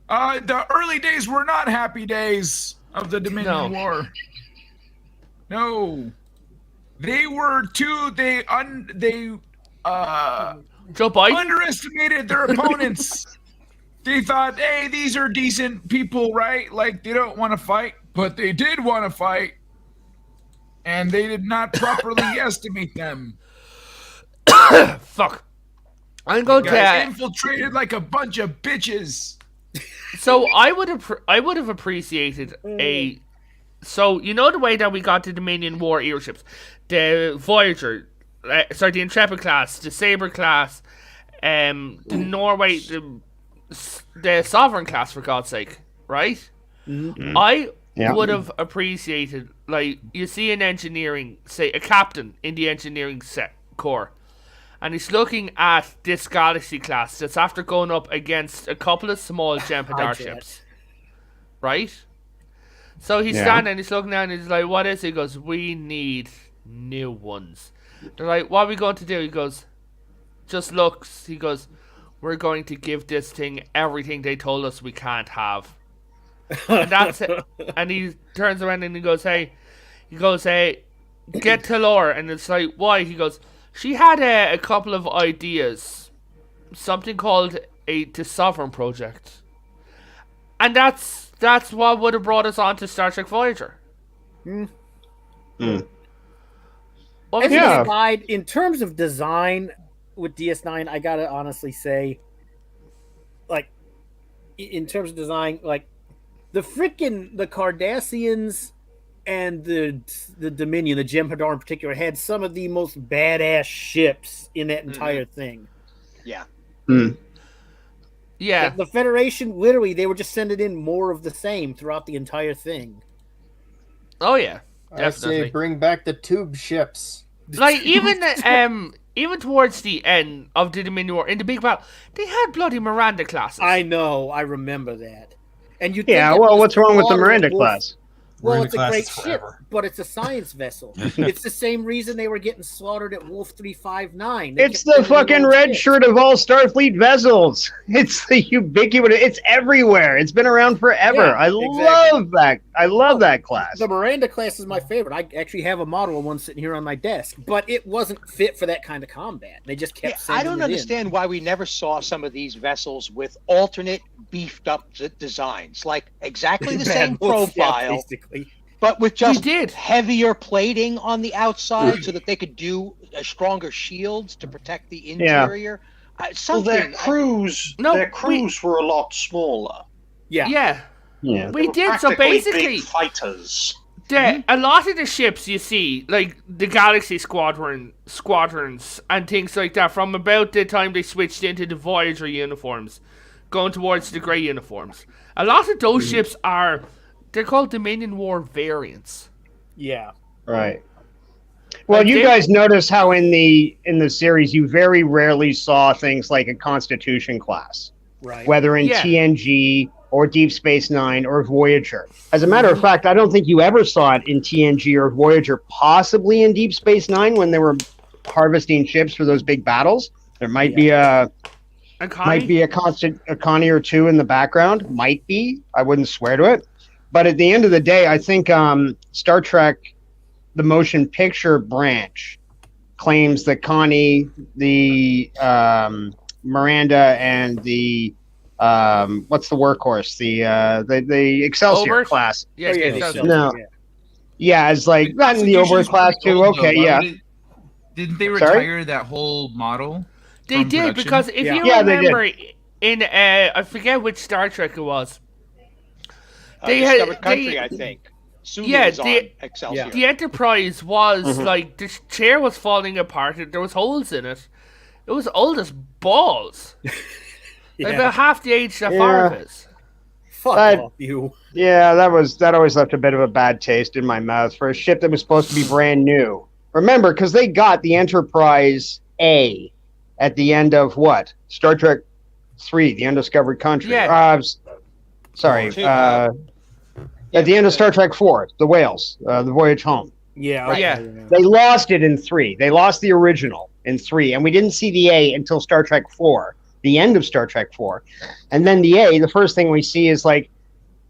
The early days were not happy days of the Dominion No. War. No, they were too. They Joe Biden? underestimated their opponents. They thought, hey, these are decent people, right? Like, they don't want to fight, but they did want to fight. And they did not properly estimate them. Fuck. I'm going Got to. infiltrated like a bunch of bitches. So I would have appreciated a. So you know the way that we got the Dominion War airships, the Voyager, the Intrepid class, the Saber class, the Norway, the Sovereign class, for God's sake, right? I Yeah. would have appreciated, like, you see in engineering, say a captain in the engineering corps, and he's looking at this Galaxy class that's after going up against a couple of small Jem'Hadar Hijet. ships, right? So he's Yeah. standing, he's looking down, and he's like, "What is it?" He goes, "We need new ones." They're like, "What are we going to do?" He goes, "Just looks." He goes, "We're going to give this thing everything they told us we can't have." And that's it. And he turns around and he goes, "Hey," "get to Laura." And it's like, "Why?" He goes, "She had a couple of ideas, something called the Sovereign Project," and that's what would have brought us on to Star Trek Voyager. What was Yeah. Aside, in terms of design with DS9, I gotta honestly say, like, in terms of design, like, the Cardassians and the Dominion, the Jem'Hadar in particular, had some of the most badass ships in that entire thing. Yeah. Yeah, The Federation, literally, they were just sending in more of the same throughout the entire thing. oh yeah, I say definitely. bring back the tube ships. Like even towards the end of the Dominion War, in the big battle, they had bloody Miranda classes. I know, I remember that. And you Yeah, think it well, was what's wrong with the slaughtered Miranda Wolf- class? Well, Miranda it's a class great is ship, forever. but it's a science vessel. It's the same reason they were getting slaughtered at Wolf 359. They It's kept the sending in fucking old red ships. shirt of all Starfleet vessels. It's the ubiquitous. It's everywhere. It's been around forever. Yeah, I exactly. love that. I love that class. The Miranda class is my favorite. I actually have a model of one sitting here on my desk, but it wasn't fit for that kind of combat. They just kept Yeah, sending I don't it in. understand why we never saw some of these vessels with alternate beefed up designs, like exactly the same Bad wolves, yeah, profile, basically. but with just did. heavier plating on the outside so that they could do stronger shields to protect the Yeah. interior. Well, Something. their crews, No, their crews were a lot smaller. Yeah. yeah, Yeah. we did. So Practically basically, big fighters. a lot of the ships you see, like the Galaxy squadrons and things like that, from about the time they switched into the Voyager uniforms, going towards the grey uniforms, a lot of those ships they're called Dominion War variants. Yeah. Right. Well, Like you they- guys notice how in the series you very rarely saw things like a Constitution class, Right. whether in Yeah. TNG or Deep Space Nine or Voyager. As a matter of fact, I don't think you ever saw it in TNG or Voyager. Possibly in Deep Space Nine when they were harvesting ships for those big battles. There might be a And Might be a Connie or two in the background. Might be. I wouldn't swear to it. But at the end of the day, I think Star Trek, the motion picture branch, claims that Connie, the Miranda, and the what's the workhorse? The Excelsior Oberth? class. Yes, yeah, Excelsior. No. Yeah, it's like not in the Oberth class too. Okay, yeah. Didn't they Sorry? retire that whole model? They from did, production? because if you Yeah, they did. remember, in I forget which Star Trek it was. They had- Discovered Country, they- I think. Sulu Yeah, was on Excelsior. The Enterprise was Mm-hmm. like the chair was falling apart. There was holes in it. It was old as balls. Like about half the age that Yeah. Favre is. Fuck But- off, you. Yeah, that always left a bit of a bad taste in my mouth for a ship that was supposed to be brand new. Remember, because they got the Enterprise A at the end of what? Star Trek 3, The Undiscovered Country. Yeah. Sorry. Two, At the end of Star Trek 4, The Whales, The Voyage Home. Yeah. Right. okay, Yeah. They lost it in 3. They lost the original in 3, and we didn't see the A until Star Trek 4, the end of Star Trek 4. And then the A, the first thing we see is like,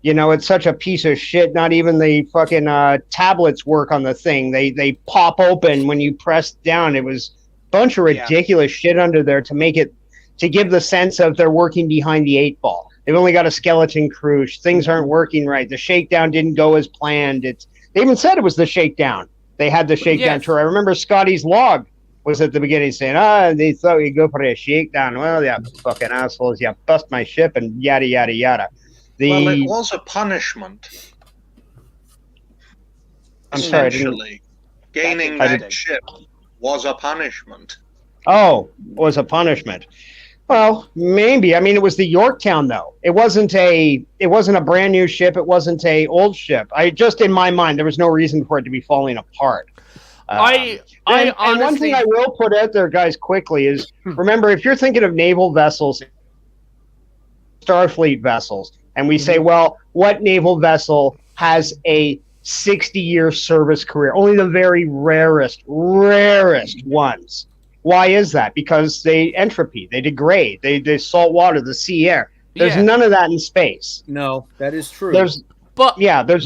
you know, it's such a piece of shit. Not even the fucking tablets work on the thing. They pop open when you press down. It was a bunch of Yeah. ridiculous shit under there to give the sense of they're working behind the 8 ball. They've only got a skeleton crew. Things aren't working right. The shakedown didn't go as planned. They even said it was the shakedown. They had the shakedown Yes. tour. I remember Scotty's log was at the beginning saying, they thought you'd go for a shakedown. Well, yeah, fucking assholes. Yeah, bust my ship and yada, yada, yada. Well, it was a punishment. I'm sorry, I didn't- Essentially, gaining I that didn't- ship was a punishment. was a punishment. Well, maybe. I mean, it was the Yorktown, though. It wasn't a brand new ship. It wasn't a old ship. In my mind, there was no reason for it to be falling apart. I And one honestly, thing I will put out there, guys, quickly is remember, if you're thinking of naval vessels, Starfleet vessels, and we say, well, what naval vessel has a 60-year service career? Only the very rarest ones. Why is that? Because they entropy, they degrade, they salt water, the sea air. There's Yeah. none of that in space. No, that is true. There's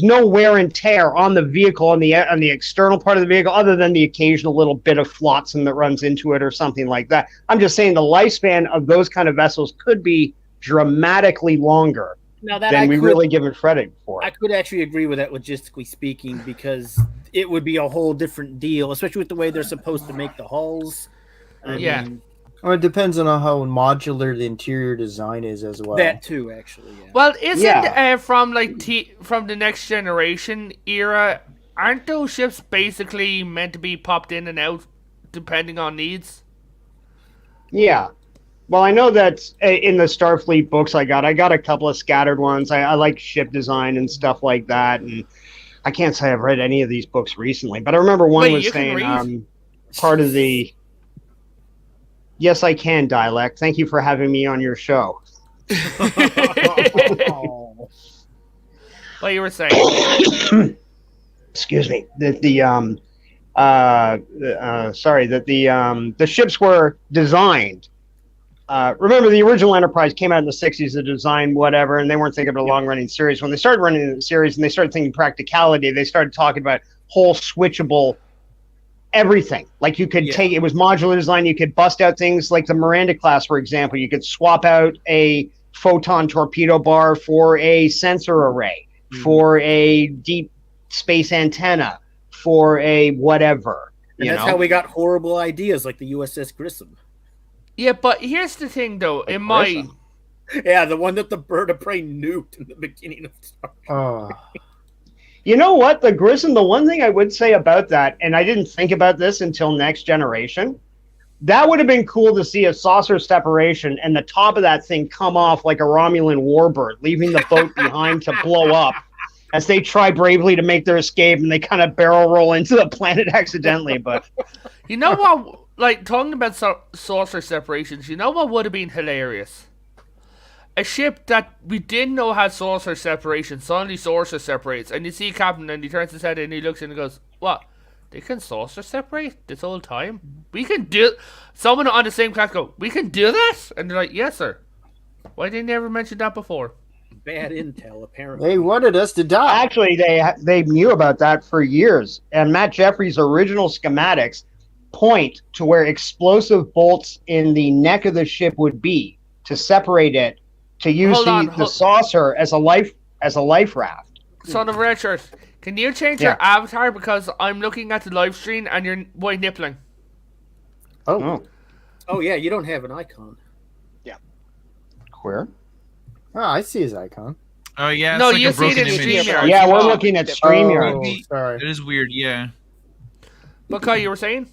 no wear and tear on the vehicle, on the external part of the vehicle, other than the occasional little bit of flotsam that runs into it or something like that. I'm just saying the lifespan of those kind of vessels could be dramatically longer now that than we really give it credit for. I could actually agree with that, logistically speaking, because it would be a whole different deal, especially with the way they're supposed to make the hulls. I Yeah. mean, Well, it depends on how modular the interior design is as well. that too, actually. Yeah. well, isn't Yeah. from from the Next Generation era? Aren't those ships basically meant to be popped in and out depending on needs? Yeah. Well, I know that in the Starfleet books I got a couple of scattered ones. I like ship design and stuff like that. And I can't say I've read any of these books recently, but I remember one Wait, was you can saying read? part of the. Yes, I can, Dialect. Thank you for having me on your show. What you were saying? Excuse me. That the ships were designed. Remember, the original Enterprise came out in the 60s, the design, whatever, and they weren't thinking of a long-running series. When they started running the series and they started thinking practicality, they started talking about whole switchable everything. Like you could take, it was modular design, you could bust out things like the Miranda class, for example. You could swap out a photon torpedo bar for a sensor array, for a deep space antenna, for a whatever. And that's how we got horrible ideas like the USS Grissom. Yeah, but here's the thing, though. In my Yeah, the one that the bird of prey nuked in the beginning of Star Trek. You know what? The Grissom, the one thing I would say about that, and I didn't think about this until Next Generation, that would have been cool to see a saucer separation and the top of that thing come off like a Romulan warbird, leaving the boat behind to blow up as they try bravely to make their escape and they kind of barrel roll into the planet accidentally. But you know what? Like, talking about saucer separations, you know what would have been hilarious? A ship that we didn't know had saucer separation, suddenly saucer separates, and you see Captain and he turns his head and he looks and he goes, what? they can saucer separate this whole time. We can do. Someone on the same class go, we can do that, and they're like, yes, sir. Why didn't they ever mention that before? Bad intel, apparently. They wanted us to die. Actually, they knew about that for years. And Matt Jeffries' original schematics point to where explosive bolts in the neck of the ship would be to separate it, to use the saucer as a life raft. Son of a red shirt, can you change your avatar because I'm looking at the live stream and you're white nippling? Oh yeah, you don't have an icon. Where? Oh, I see his icon. Oh yeah. No, it's like you a see broken it in image. StreamYard. Yeah, we're looking at StreamYard. Oh, sorry. It is weird. Yeah. But Kai, you were saying?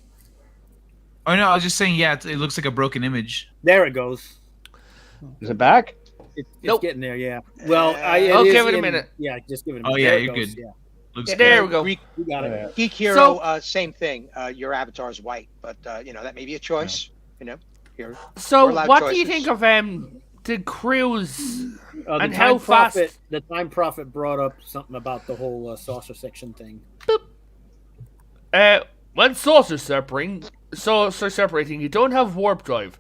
Oh no, I was just saying. Yeah, it looks like a broken image. There it goes. Is it back? It's Nope. getting there, yeah. Well, give it a minute. Yeah, just give it a Oh minute. yeah, There it you're goes, good. Yeah. Looks There good. we go. You got it. Geek Hero, same thing. Your avatar is white, but that may be a choice. Here. So, We're allowed what do you choices. think of the crews The and Time how fast? Prophet, the Time Prophet brought up something about the whole saucer section thing. When saucer separating, you don't have warp drive,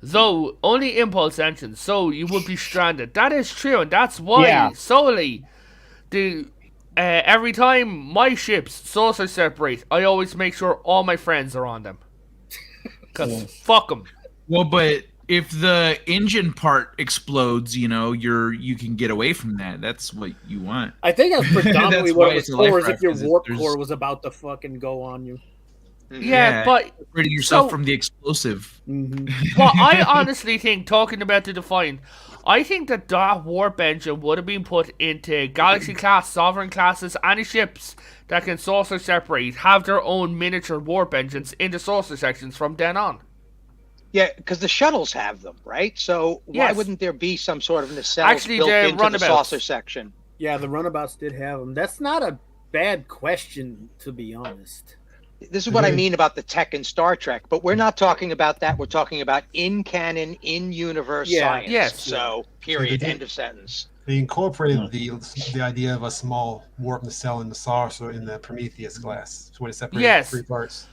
though only impulse engines, so you would be stranded. That is true, and that's why solely every time my ships saucer separate, I always make sure all my friends are on them. Cause fuck them. Well, but if the engine part explodes, you can get away from that. That's what you want. I think that's predominantly That's what why it was it's a life for, is if raft, your 'cause warp there's- core was about to fucking go on you. Yeah, but separating yourself so- from the explosive. well, I honestly think, talking about the Defiant, I think that warp engine would have been put into Galaxy class, Sovereign classes, any ships that can saucer separate have their own miniature warp engines in the saucer sections from then on. Yeah, because the shuttles have them, right? So why Yes. wouldn't there be some sort of nacelle Actually, built the into the runabouts. saucer section? Yeah, the runabouts did have them. That's not a bad question, to be honest. This is what I mean about the tech in Star Trek, but we're not talking about that. We're talking about in canon, in universe science. Yes. So, period. So they End of sentence. They incorporated the idea of a small warp nacelle in the saucer in the Prometheus class. So when it separated Yes. three parts.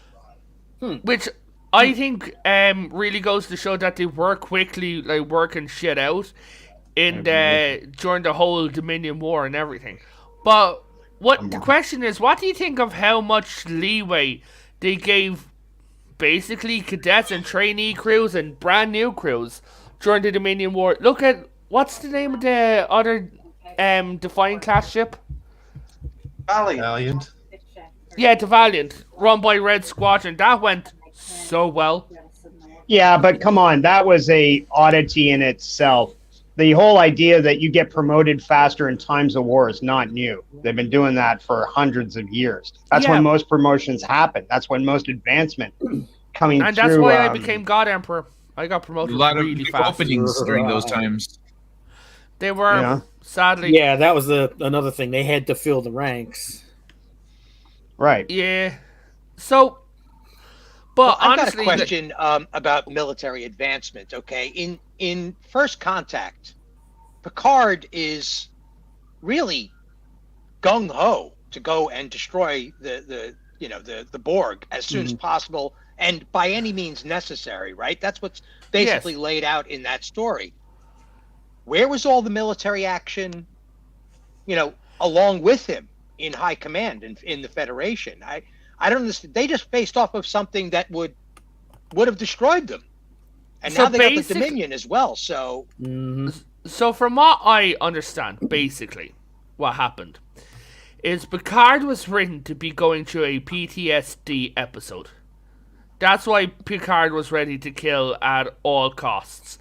Which I think really goes to show that they were quickly working shit out in during the whole Dominion War and everything. But the question is, what do you think of how much leeway they gave basically cadets and trainee crews and brand new crews during the Dominion War? Look at, what's the name of the other Defiant class ship? Valiant. Yeah, the Valiant, run by Red Squadron. That went so well. Yeah, but come on, that was a oddity in itself. The whole idea that you get promoted faster in times of war is not new. They've been doing that for hundreds of years. That's when most promotions happen. That's when most advancement coming through. And that's why I became God Emperor. I got promoted A lot of really new fast. openings during those times. They were, sadly. Yeah, that was another thing. They had to fill the ranks. Right. Yeah. So, but I've honestly, got a question about military advancement. Okay, in First Contact, Picard is really gung ho to go and destroy the Borg as soon as possible and by any means necessary. Right? That's what's basically laid out in that story. Where was all the military action, along with him in high command in the Federation? I don't understand. They just faced off of something that would have destroyed them, and So now they got the Dominion as well. So, so from what I understand, basically, what happened is Picard was written to be going through a PTSD episode. That's why Picard was ready to kill at all costs.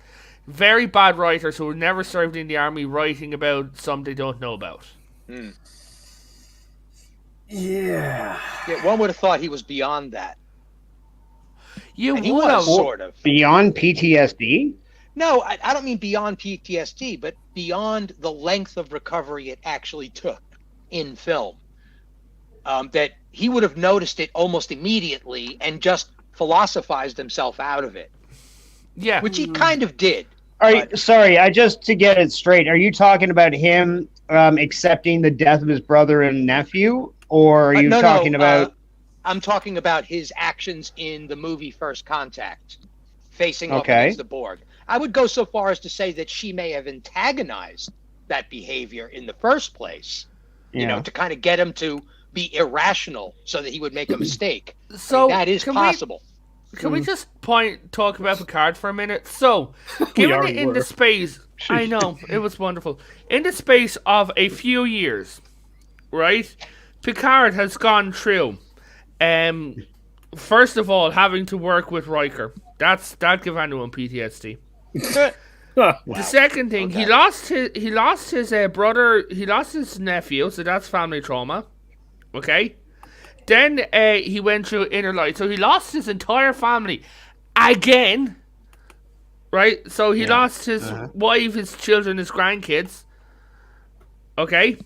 Very bad writers who never served in the army writing about something they don't know about. yeah, one would have thought he was beyond that. You And he would have. was sort of. Beyond PTSD? No, I don't mean beyond PTSD, but beyond the length of recovery it actually took in film. That he would have noticed it almost immediately and just philosophized himself out of it. Yeah. Which he kind of did. Sorry, just to get it straight, are you talking about him accepting the death of his brother and nephew? Or are you talking about... I'm talking about his actions in the movie First Contact, facing up against the Borg. I would go so far as to say that she may have antagonized that behavior in the first place, you know, to kind of get him to be irrational so that he would make a mistake. So that is possible. Can we just talk about Picard for a minute? So, given it in the space, I know, it was wonderful. In the space of a few years, right, Picard has gone through, first of all, having to work with Riker. That'd give anyone PTSD. The second thing, he lost his brother, he lost his nephew, so that's family trauma. Okay? Then he went through Inner Light, so he lost his entire family again. Right? So he lost his wife, his children, his grandkids. Okay?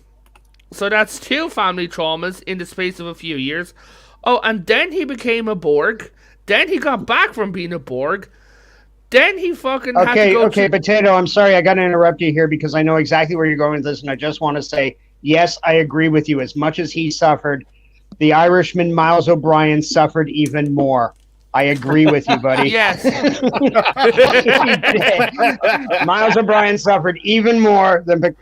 So that's 2 family traumas in the space of a few years. Oh, and then he became a Borg. Then he got back from being a Borg. Then he fucking had to go to... Potato, I'm sorry, I got to interrupt you here because I know exactly where you're going with this, and I just want to say, yes, I agree with you. As much as he suffered, the Irishman Miles O'Brien suffered even more. I agree with you, buddy. Yes. Miles O'Brien suffered even more than...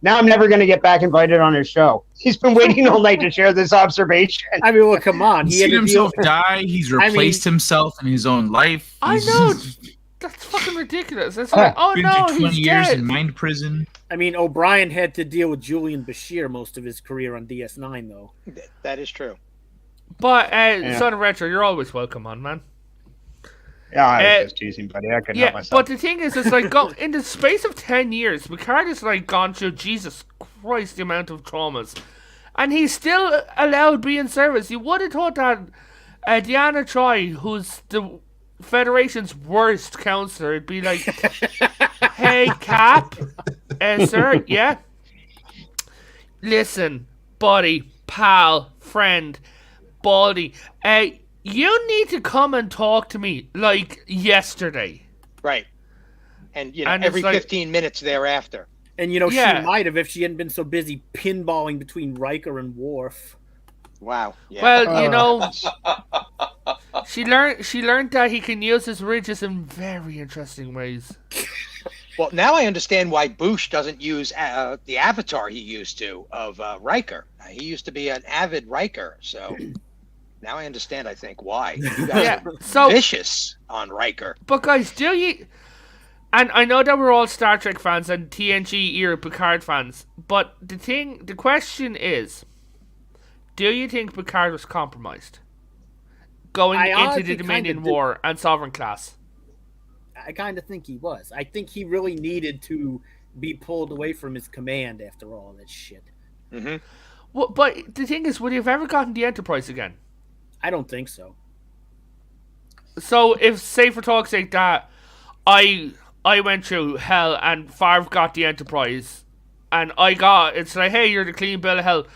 Now I'm never going to get back invited on his show. He's been waiting all night to share this observation. I mean, well, come on. He's seen himself die. He's replaced himself in his own life. I know. That's fucking ridiculous. It's like, oh no, through 20 he's years dead. in mind prison. I mean, O'Brien had to deal with Julian Bashir most of his career on DS9, though. That is true. But, Son of Retro, you're always welcome on, man. Yeah, I was just teasing, buddy. I couldn't help myself. But the thing is, it's like, in the space of 10 years, Picard has, like, gone through, Jesus Christ, the amount of traumas. And he's still allowed to be in service. You would have thought that Deanna Troi, who's the Federation's worst counselor, it'd be like, hey, Cap, sir, yeah? Listen, buddy, pal, friend, Baldy, you need to come and talk to me like yesterday. Right. And, you know, every 15 minutes thereafter. And, you know, she might have if she hadn't been so busy pinballing between Riker and Worf. Wow. Yeah. Well, you know, she learned that he can use his ridges in very interesting ways. Well, now I understand why Bush doesn't use the avatar he used to of Riker. He used to be an avid Riker, so... Now I understand, I think, why. You guys are vicious on Riker. But guys, do you... And I know that we're all Star Trek fans and TNG era Picard fans, but the question is, do you think Picard was compromised? Going into the Dominion War and Sovereign Class? I kind of think he was. I think he really needed to be pulled away from his command after all that shit. Mm-hmm. Well, but the thing is, would he have ever gotten the Enterprise again? I don't think so. So if, say for talk's sake, that I went through hell and Favre got the Enterprise and it's like, hey, you're the clean bill of hell,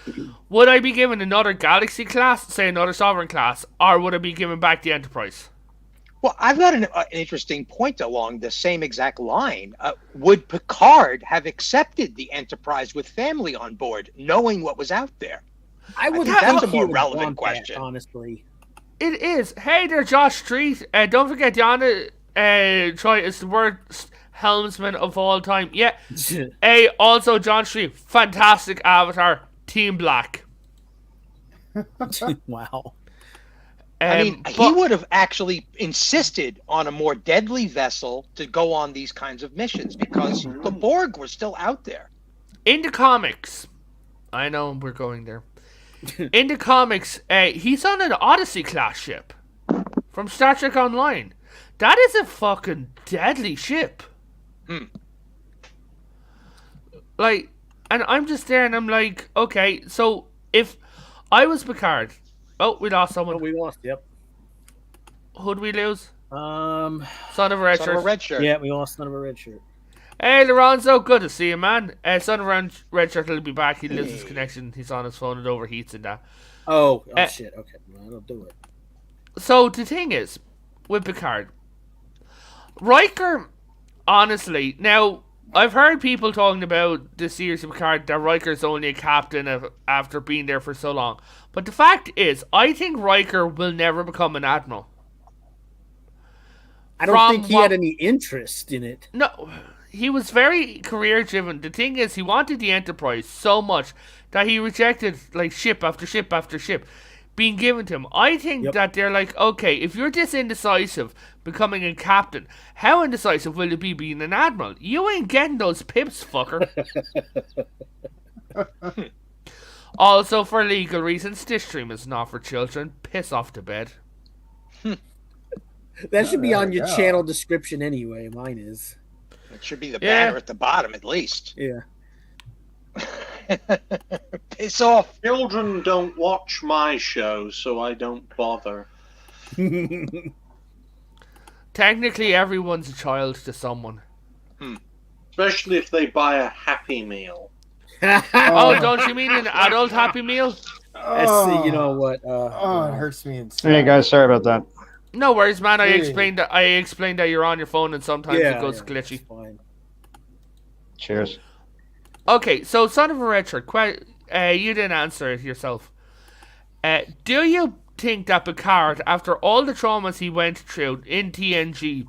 would I be given another Galaxy class, say another Sovereign class, or would I be given back the Enterprise? Well, I've got an interesting point along the same exact line. Would Picard have accepted the Enterprise with family on board, knowing what was out there? I would. That's a more relevant question. That, honestly, it is. Hey there, Josh Street. Don't forget, Deanna Troi is the worst helmsman of all time. Yeah. Also, John Street, fantastic avatar, Team Black. Wow. I mean, he would have actually insisted on a more deadly vessel to go on these kinds of missions because the Borg were still out there. In the comics, I know we're going there. In the comics, he's on an Odyssey class ship from Star Trek Online. That is a fucking deadly ship. Like, and I'm just there and I'm like, okay, so if I was Picard, we lost someone. Oh, we lost, yep. Who'd we lose? Son of a Red Shirt. Yeah, we lost Son of a Red Shirt. Hey, Lorenzo, good to see you, man. Son of a Red Shirt will be back. He loses his connection. He's on his phone. It overheats and that. Oh shit. Okay, well, I'll do it. So the thing is, with Picard, Riker, honestly, now I've heard people talking about the series of Picard that Riker's only a captain after being there for so long. But the fact is, I think Riker will never become an admiral. I don't think he had any interest in it. No, he was very career driven. The thing is, he wanted the Enterprise so much that he rejected like ship after ship after ship being given to him. I think that they're like, okay, if you're this indecisive becoming a captain, how indecisive will it be being an admiral? You ain't getting those pips, fucker. Also, for legal reasons, this stream is not for children. Piss off to bed. That should be on your channel description anyway. Mine is. It should be the banner at the bottom at least. Yeah. Piss off. Children don't watch my show, so I don't bother. Technically, everyone's a child to someone. Especially if they buy a Happy Meal. Oh, don't you mean an adult Happy Meal? You know what? It hurts me inside. Hey guys, sorry about that. No worries, man. I explained that you're on your phone and sometimes it goes glitchy. Fine. Cheers. Okay, so Son of a Richard, you didn't answer it yourself. Do you think that Picard, after all the traumas he went through in TNG,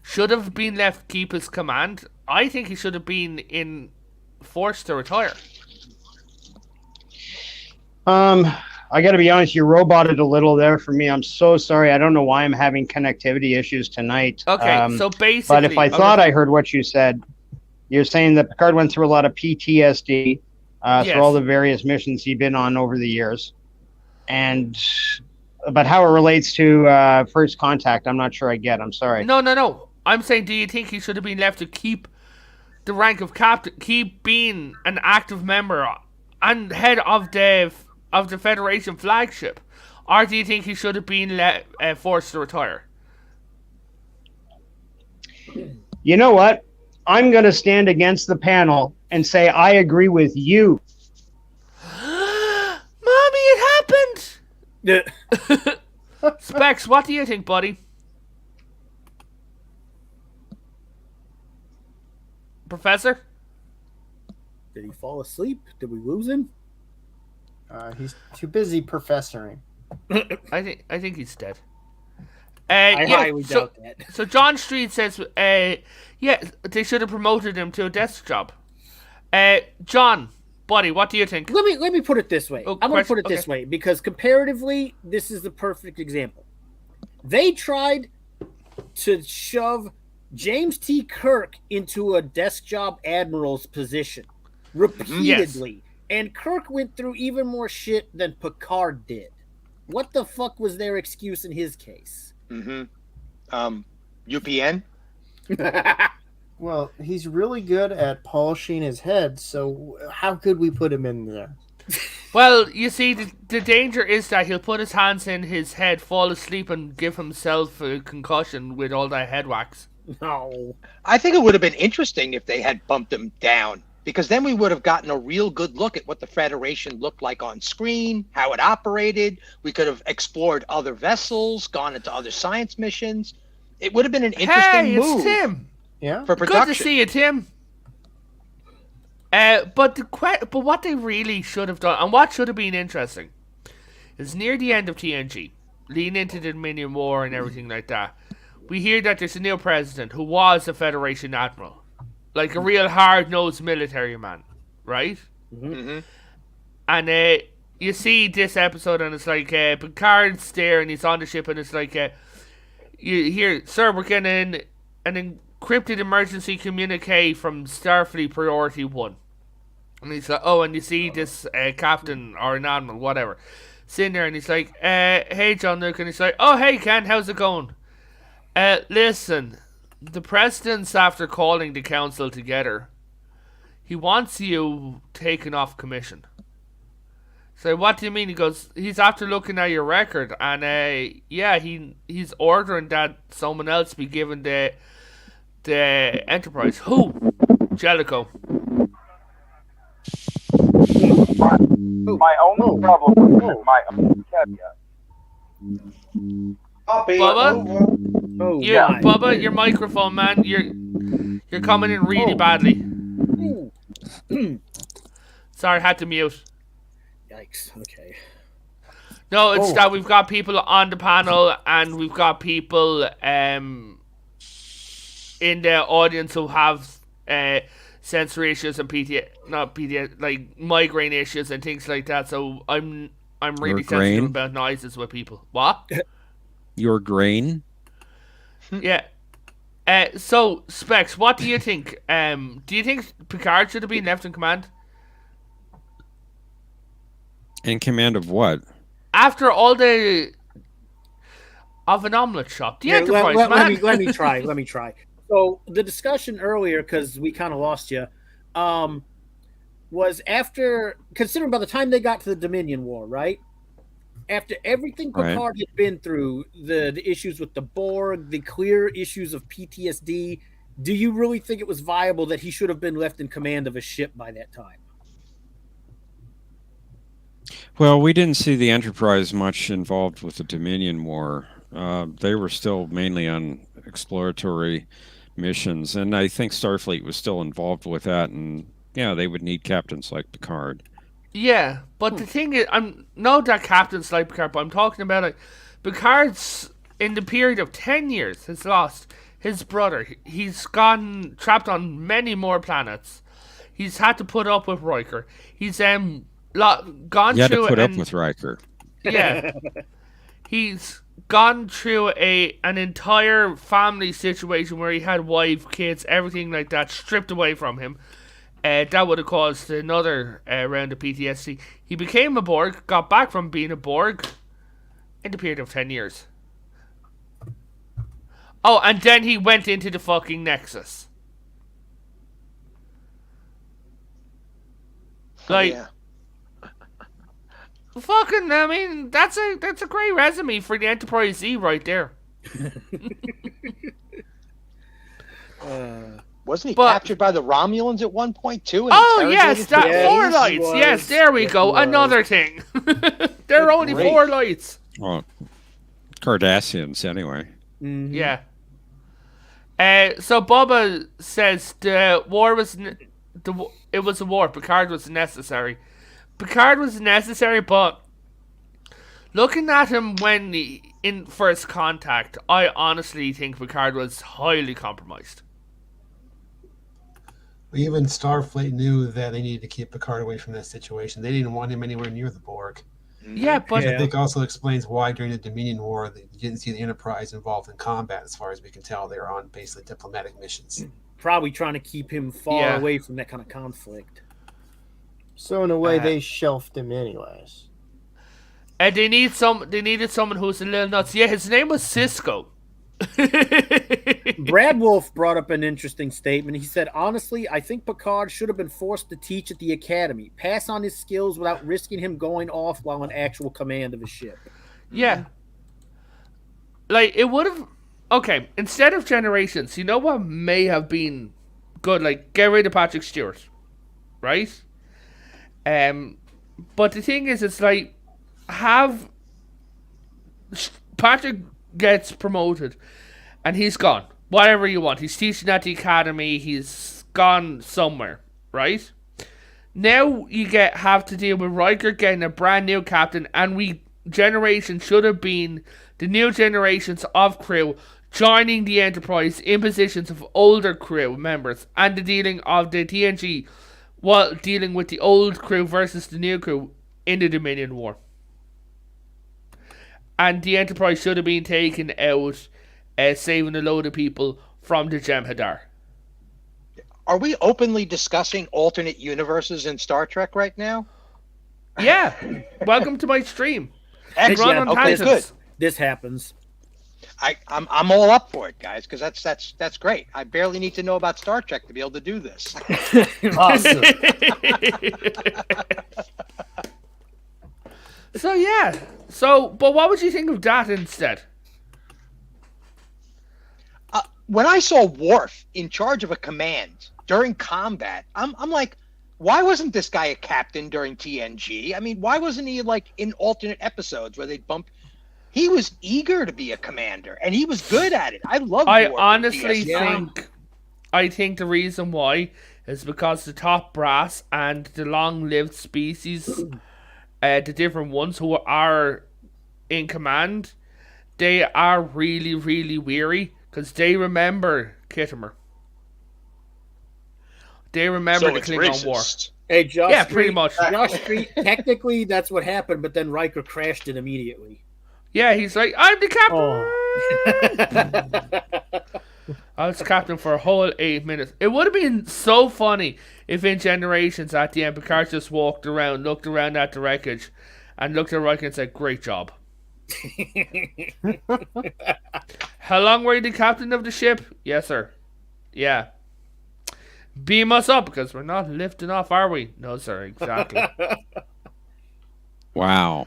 should have been left keep his command? I think he should have been forced to retire. I got to be honest, you roboted a little there for me. I'm so sorry. I don't know why I'm having connectivity issues tonight. Okay, so basically... But if I thought I heard what you said, you're saying that Picard went through a lot of PTSD through all the various missions he'd been on over the years. But how it relates to First Contact, I'm not sure I get. I'm sorry. No. I'm saying, do you think he should have been left to keep the rank of captain, keep being an active member and head of the Federation flagship? Or do you think he should have been forced to retire? You know what? I'm going to stand against the panel and say I agree with you. Mommy, it happened! Specs, what do you think, buddy? Professor? Did he fall asleep? Did we lose him? He's too busy professoring. I think he's dead. I highly doubt that. So John Street says, they should have promoted him to a desk job. John, buddy, what do you think? Let me put it this way. I'm going to put it this way because comparatively, this is the perfect example. They tried to shove James T. Kirk into a desk job admiral's position repeatedly. And Kirk went through even more shit than Picard did. What the fuck was their excuse in his case? UPN? Well, he's really good at polishing his head, so how could we put him in there? Well, you see, the danger is that he'll put his hands in his head, fall asleep, and give himself a concussion with all that head wax. No. I think it would have been interesting if they had bumped him down, because then we would have gotten a real good look at what the Federation looked like on screen, how it operated. We could have explored other vessels, gone into other science missions. It would have been an interesting move. Hey, it's Tim. Yeah. For production. Good to see you, Tim. But what they really should have done, and what should have been interesting, is near the end of TNG, leading into the Dominion War and everything like that, we hear that there's a new president who was a Federation admiral. Like a real hard-nosed military man, right? Mm-hmm. And you see this episode, and it's like Picard's there, and he's on the ship, and it's like, you hear, sir, we're getting an encrypted emergency communique from Starfleet Priority 1. And he's like, oh, and you see this captain or an admiral, whatever, sitting there, and he's like, hey, John Luke, and he's like, oh, hey, Ken, how's it going? Listen, the president's after calling the council together. He wants you taken off commission. So what do you mean? He goes, he's after looking at your record, and he's ordering that someone else be given the Enterprise. Who? Jellicoe. My only problem with my own caveat. Bubba, Bubba, your microphone, man. You're coming in really badly. Ooh. Sorry, had to mute. Yikes. Okay. No, it's that we've got people on the panel and we've got people in the audience who have sensory issues and like migraine issues and things like that. So I'm really sensitive about noises with people. What? Your grain? Yeah. So Specs, what do you think? Do you think Picard should have been left in command? In command of what? After all of an omelet shop, the Enterprise, man. Let me try. So the discussion earlier, because we kind of lost you, was after, considering by the time they got to the Dominion War, right? After everything Picard had been through, the issues with the Borg, the clear issues of PTSD, do you really think it was viable that he should have been left in command of a ship by that time? Well, we didn't see the Enterprise much involved with the Dominion War. They were still mainly on exploratory missions, and I think Starfleet was still involved with that, and yeah, they would need captains like Picard. Yeah, but the thing is, I'm not that captains like Picard, but I'm talking about like Picard's in the period of 10 years has lost his brother. He's gone trapped on many more planets. He's had to put up with Riker. He's gone You had through to put up with Riker. Yeah. He's gone through an entire family situation where he had wife, kids, everything like that stripped away from him. That would have caused another round of PTSD. He became a Borg, got back from being a Borg in the period of 10 years. Oh, and then he went into the fucking Nexus. Like, fucking, I mean, that's a great resume for the Enterprise Z right there. Wasn't he captured by the Romulans at one point too? Oh yes, that 4 lights. Yes, there we go. Another thing. There are only 4 lights. Well, Cardassians anyway. Mm-hmm. Yeah. So Bubba says the war was it was a war. Picard was necessary. Picard was necessary, but looking at him when in First Contact, I honestly think Picard was highly compromised. Even Starfleet knew that they needed to keep Picard away from that situation. They didn't want him anywhere near the Borg. Yeah, but I think also explains why during the Dominion War you didn't see the Enterprise involved in combat. As far as we can tell, they were on basically diplomatic missions. Probably trying to keep him far away from that kind of conflict. So in a way, they shelved him anyways. And they needed someone who's a little nuts. Yeah, his name was Cisco. Brad Wolf brought up an interesting statement. He said, honestly, I think Picard should have been forced to teach at the academy, pass on his skills without risking him going off while in actual command of a ship. Yeah. Like, it would have... Okay, instead of Generations, you know what may have been good? Like, get rid of Patrick Stewart. Right? But the thing is, it's like, have... Patrick gets promoted and he's gone. Whatever you want. He's teaching at the academy. He's gone somewhere, right? Now you have to deal with Riker getting a brand new captain, and Generation should have been the new generations of crew joining the Enterprise in positions of older crew members, and the dealing of the TNG while dealing with the old crew versus the new crew in the Dominion War. And the Enterprise should have been taken out, saving a load of people from the Jem'Hadar. Are we openly discussing alternate universes in Star Trek right now? Yeah. Welcome to my stream. Excellent. Okay, good. This happens. I'm all up for it, guys, because that's great. I barely need to know about Star Trek to be able to do this. Awesome. So yeah. But what would you think of that instead? When I saw Worf in charge of a command during combat, I'm like, why wasn't this guy a captain during TNG? I mean, why wasn't he like in alternate episodes where they'd bump? He was eager to be a commander, and he was good at it. I love. I honestly think I think the reason why is because the top brass and the long-lived species, the different ones who are in command, they are really, really weary because they remember Kittimer. They remember the it's Klingon War. racist. Hey, Josh. Yeah, Street, pretty much. Josh Street. Technically, that's what happened, but then Riker crashed it immediately. Yeah, he's like, I'm the captain. I was captain for a whole 8 minutes. It would have been so funny if in Generations at the end, Picard just walked around, looked around at the wreckage, and looked at Riker and said, "Great job." How long were you the captain of the ship? Yes, sir. Yeah. Beam us up because we're not lifting off, are we? No, sir. Exactly. Wow.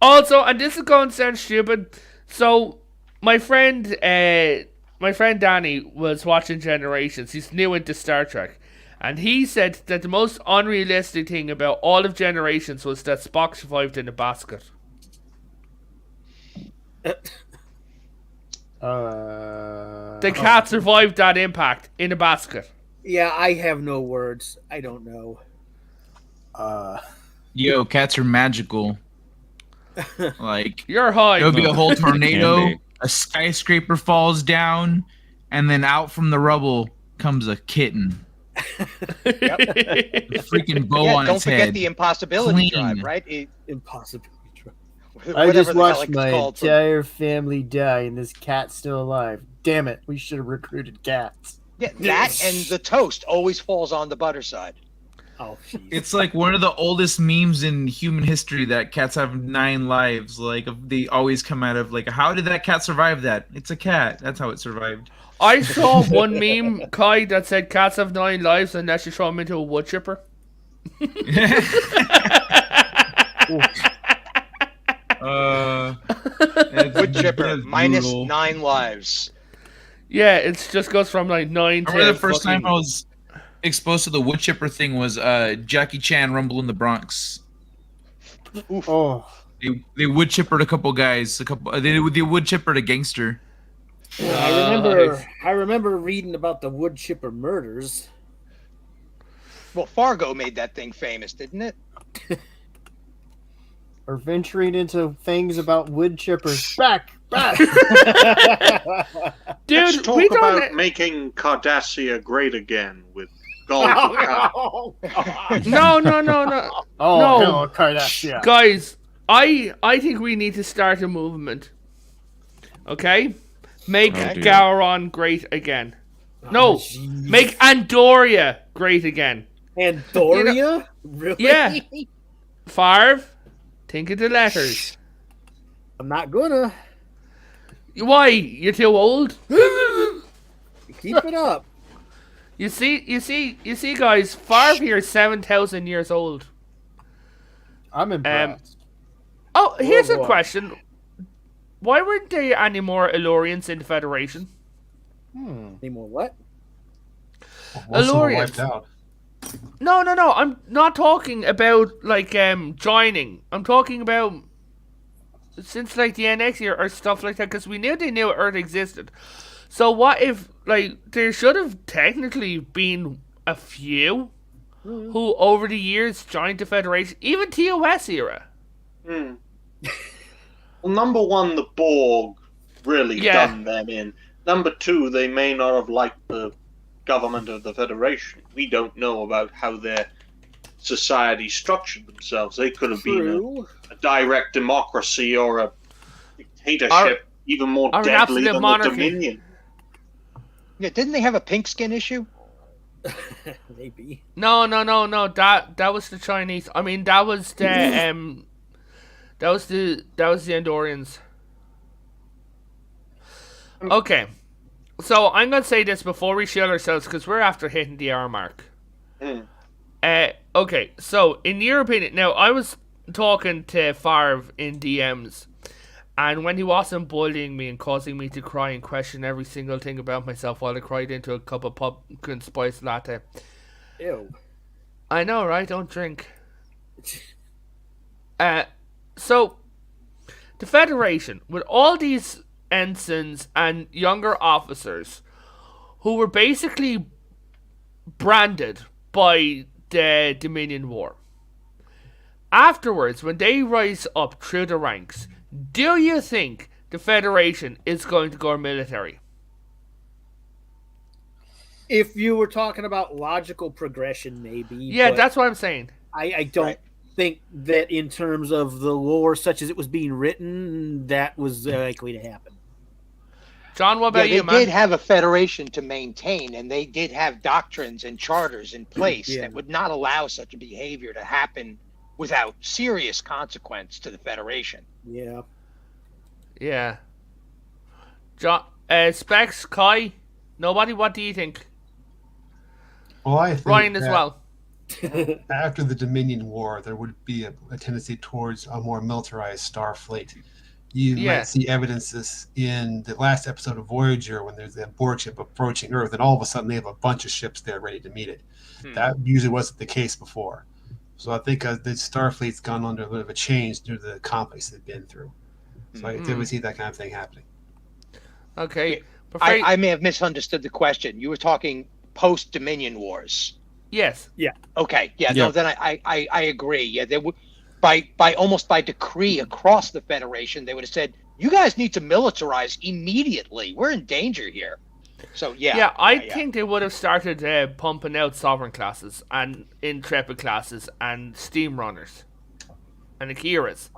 Also, and this is going to sound stupid. So, my friend Danny was watching Generations. He's new into Star Trek. And he said that the most unrealistic thing about all of Generations was that Spock survived in a basket. The cat survived that impact in a basket. Yeah, I have no words. I don't know. Yo, cats are magical. Like, You're high. there'll be a whole tornado, Can be. a skyscraper falls down, and then out from the rubble comes a kitten. A freaking bow on Don't its forget head. the impossibility Clean. drive, right? Impossibility. I Whatever just the hell watched it's my called from- entire family die, and this cat's still alive. Damn it! We should have recruited cats. Yeah, that and the toast always falls on the butter side. Oh, jeez. It's like one of the oldest memes in human history that cats have 9 lives. Like, they always come out of, like, how did that cat survive that? It's a cat. That's how it survived. I saw one meme, Kai, that said cats have 9 lives unless you throw them into a wood chipper. Wood chipper that's minus brutal. 9 lives. Yeah, it just goes from like 9 I to. remember the first fucking- time I was exposed to the wood chipper thing was Jackie Chan Rumble in the Bronx. Oh, They wood chippered a couple guys. They wood chippered a gangster. I remember reading about the wood chipper murders. Well, Fargo made that thing famous, didn't it? we're venturing into things about wood chippers. Back. Dude, Let's talk we don't. about making Cardassia great again with Gul Dukat. No. Oh, No. no, Cardassia. Guys, I think we need to start a movement. Okay? Make Oh, dear. Gowron great again. No, jeez. make Andoria great again. And Doria? Really? Yeah. Farv, think of the letters. I'm not gonna. Why? You're too old? Keep it up. You see, guys, Farv here is 7,000 years old. I'm impressed. Oh, here's a boy. question. Why weren't there any more Elorians in the Federation? Any more what? Most of them were Elorians. wiped out. No. I'm not talking about like joining. I'm talking about since like the NX year or stuff like that, because we knew Earth existed. So what if like there should have technically been a few who over the years joined the Federation, even TOS era. Hmm. Well, number one, the Borg really Yeah. done them in. Number two, they may not have liked the government of the Federation. We don't know about how their society structured themselves. They could have been True. a direct democracy or a dictatorship, even more or an deadly absolute than monarchy. the Dominion. Yeah, didn't they have a pink skin issue? Maybe. No. That was the Chinese. I mean, that was the that was the Andorians. Okay, so I'm gonna say this before we shield ourselves because we're after hitting the hour mark. Hmm. Okay, so in your opinion, now I was talking to Farv in DMs, and when he wasn't bullying me and causing me to cry and question every single thing about myself while I cried into a cup of pumpkin spice latte. Ew. I know, right? Don't drink. So the Federation, with all these ensigns and younger officers who were basically branded by the Dominion War. Afterwards, when they rise up through the ranks, do you think the Federation is going to go military? If you were talking about logical progression, maybe. Yeah, but that's what I'm saying. I don't think that in terms of the lore such as it was being written, that was likely to happen. John, what about they you, man? did have a federation to maintain, and they did have doctrines and charters in place that would not allow such a behavior to happen without serious consequence to the federation. Yeah. Yeah. John, Specs, Kai, nobody, what do you think? Well, I think Ryan as well. After the Dominion War, there would be a tendency towards a more militarized Starfleet. You might see evidences in the last episode of Voyager when there's a Borg ship approaching Earth, and all of a sudden they have a bunch of ships there ready to meet it. That usually wasn't the case before. So I think the Starfleet's gone under a bit of a change due to the conflicts they've been through. So I think we see that kind of thing happening. Okay. I may have misunderstood the question. You were talking post-Dominion Wars. Yes. Yeah. Okay. Yeah. No. Then I agree. Yeah. They would by almost by decree across the Federation, they would have said, "You guys need to militarize immediately. We're in danger here." So yeah. Yeah, I think they would have started pumping out Sovereign classes and Intrepid classes and Steam Runners and Akiras.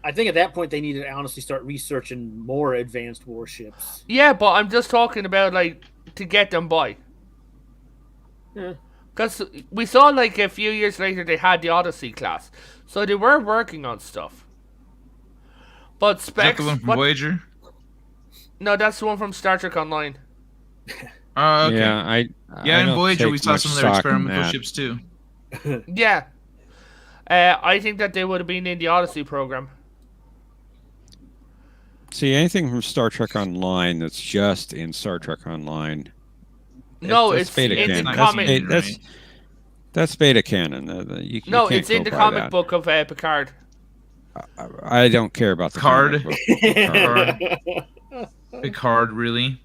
I think at that point they needed to honestly start researching more advanced warships. Yeah, but I'm just talking about like to get them by. Yeah. Because we saw like a few years later they had the Odyssey class, so they were working on stuff. But Specs, the one from Voyager? No, that's the one from Star Trek Online. Okay. Yeah, in don't Voyager take we saw much some of their stock in experimental that. ships too. Yeah. I think that they would have been in the Odyssey program. See, anything from Star Trek Online that's just in Star Trek Online. No, that's it's beta in the canon. comic. That's beta canon. You No, can't it's in go the by comic that. book of Picard. I don't care about the Card. comic book. Picard, really?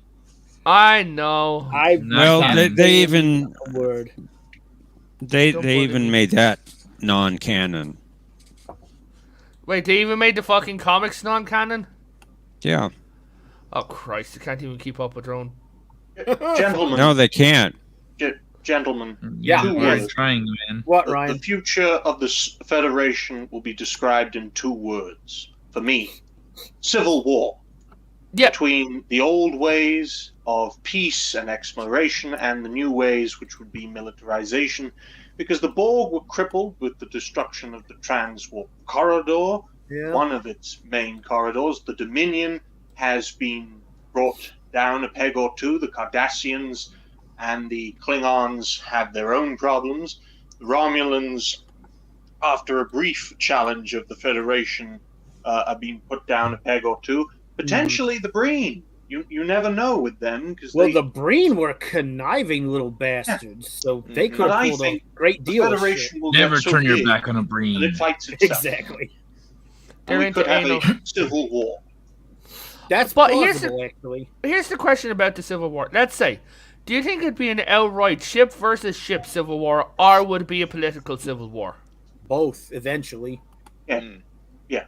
I know. Well, they even word. they even made that non-canon. Wait, they even made the fucking comics non-canon? Yeah. Oh Christ! They can't even keep up with their own. Gentlemen. No, they can't. Gentlemen. Yeah. Two We're words. trying, man. What, Ryan? The future of the Federation will be described in 2 words. For me, civil war. Yeah. Between the old ways of peace and exploration and the new ways, which would be militarization, because the Borg were crippled with the destruction of the Transwarp Corridor, one of its main corridors. The Dominion has been brought down a peg or two. The Cardassians and the Klingons have their own problems. The Romulans, after a brief challenge of the Federation, are being put down a peg or two. Potentially the Breen. You never know with them because the Breen were conniving little bastards, so they could have pulled a great deal of shit. Federation will Never get so turn your big back on a Breen. that it fights itself. Exactly. And we They're could have into a civil war. That's But plausible, actually. Here's the question about the Civil War. Let's say, do you think it'd be an outright ship versus ship civil war, or would it be a political civil war? Both, eventually. Yeah. Yeah.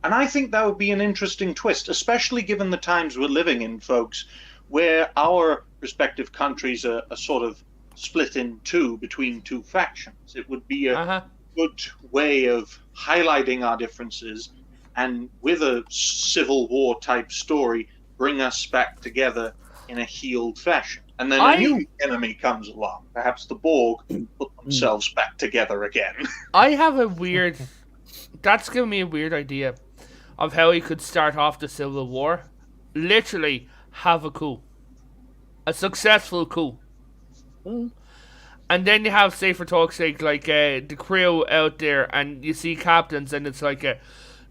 And I think that would be an interesting twist, especially given the times we're living in, folks, where our respective countries are sort of split in two between 2 factions. It would be a good way of highlighting our differences and with a civil war type story, bring us back together in a healed fashion. And then a new enemy comes along. Perhaps the Borg put themselves back together again. I have a weird... That's giving me a weird idea of how he could start off the Civil War. Literally have a coup. A successful coup. And then you have, say for talk's sake, like the crew out there, and you see captains, and it's like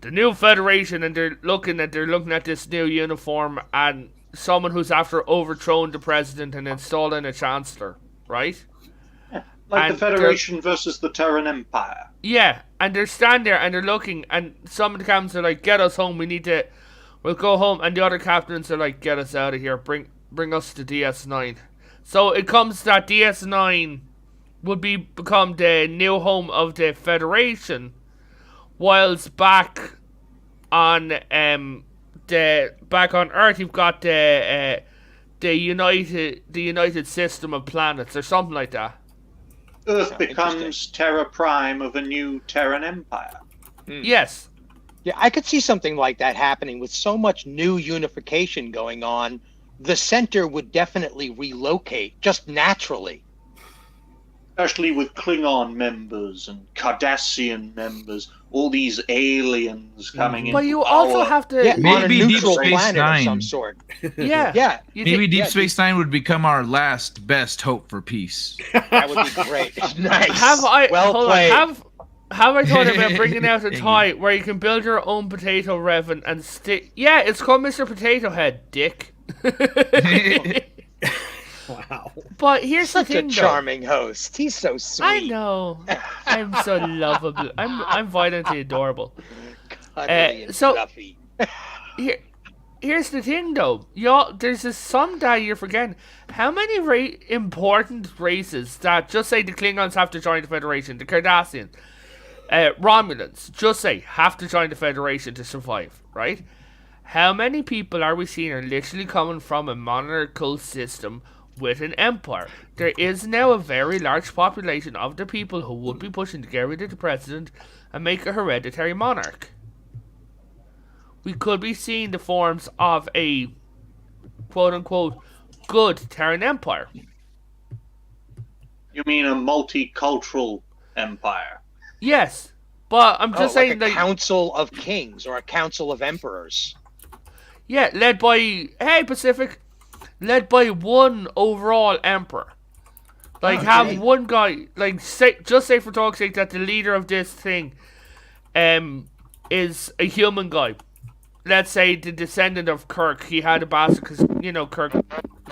the new Federation, and they're looking at this new uniform, and someone who's after overthrowing the president and installing a chancellor, right? Like And the Federation versus the Terran Empire. Yeah, and they're standing there and they're looking, and some of the captains are like, "Get us home. We're We'll go home, and the other captains are like, "Get us out of here. Bring us to DS9." So it comes that DS9 would become the new home of the Federation, whilst back on Earth you've got the United System of Planets or something like that. Earth becomes Terra Prime of a new Terran Empire. Yes. Yeah, I could see something like that happening with so much new unification going on. The center would definitely relocate just naturally. Especially with Klingon members and Cardassian members, all these aliens coming in. But you also have to... Yeah, Maybe on a Deep neutral Space planet Nine. of some sort. Yeah. Yeah. Maybe Deep Space Nine would become our last best hope for peace. That would be great. Nice. Have I have I thought about bringing out a Thank toy where you can build your own potato Revan and stick? Yeah, it's called Mr. Potato Head, dick. Wow. But here's Such the a thing, charming host. He's so sweet. I know. I'm so lovable. I'm violently adorable. Cuddly and so- fluffy. Here's the thing, though. There's some that you're forgetting. How many important races that just say the Klingons have to join the Federation, the Cardassians, Romulans, just say have to join the Federation to survive, right? How many people are we seeing are literally coming from a monarchical system with an empire? There is now a very large population of the people who would be pushing to get rid of the president and make a hereditary monarch. We could be seeing the forms of a quote-unquote good Terran Empire. You mean a multicultural empire? Yes, but I'm just saying like a that... council of kings or a council of emperors. Yeah, led by... Hey, Pacific! Led by one overall emperor. Like, have one guy... Like, say for talk's sake that the leader of this thing is a human guy. Let's say the descendant of Kirk. He had a bastard because, Kirk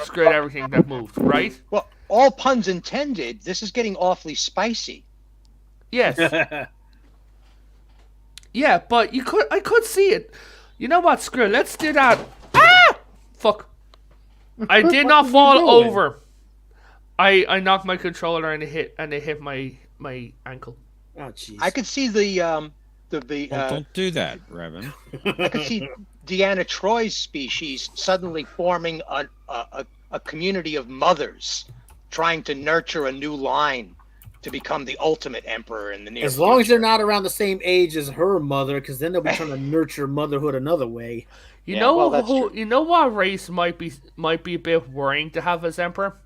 screwed everything that moved, right? Well, all puns intended. This is getting awfully spicy. Yes. Yeah, but I could see it. You know what? Screw it. Let's do that. Ah! Fuck. I did not fall over. I knocked my controller and it hit my ankle. Oh, jeez. I could see the Well, don't do that, Revan. I could see Deanna Troy's species suddenly forming a community of mothers trying to nurture a new line to become the ultimate emperor in the near As long as future. they're not around the same age as her mother, because then they'll be trying to nurture motherhood another way. You Yeah, know well, that's who? true. You know what race might be a bit worrying to have as emperor?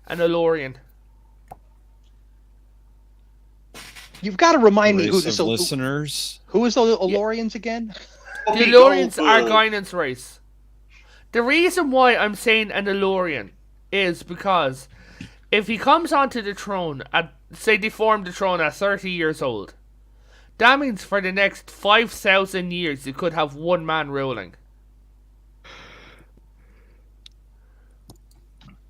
An Elorian. You've got to remind me who Race this of listeners. who is the Elorians again? The Elorians are Guinan's race. The reason why I'm saying an Elorian is because if he comes onto the throne at, say, they form the throne at 30 years old, that means for the next 5,000 years you could have one man ruling.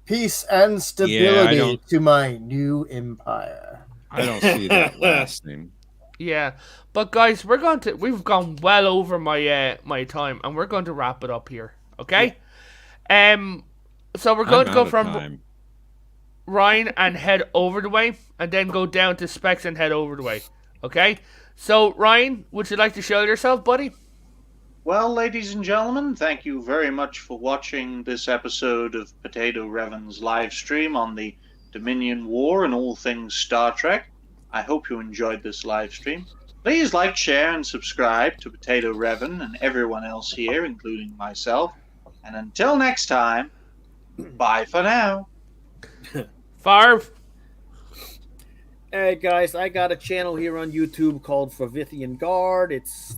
Peace and Yeah, stability don't- to my new empire. I don't see that lasting. Yeah, but guys, we've gone well over my my time, and we're going to wrap it up here. Okay, so we're going to go from Time. Ryan and head over the way, and then go down to Specs and head over the way. Okay, so Ryan, would you like to show yourself, buddy? Well, ladies and gentlemen, thank you very much for watching this episode of Potato Revan's live stream on the Dominion War and all things Star Trek. I hope you enjoyed this live stream. Please like, share, and subscribe to Potato Revan and everyone else here, including myself. And until next time, bye for now. Farv. Hey guys, I got a channel here on YouTube called Favithian Guard. It's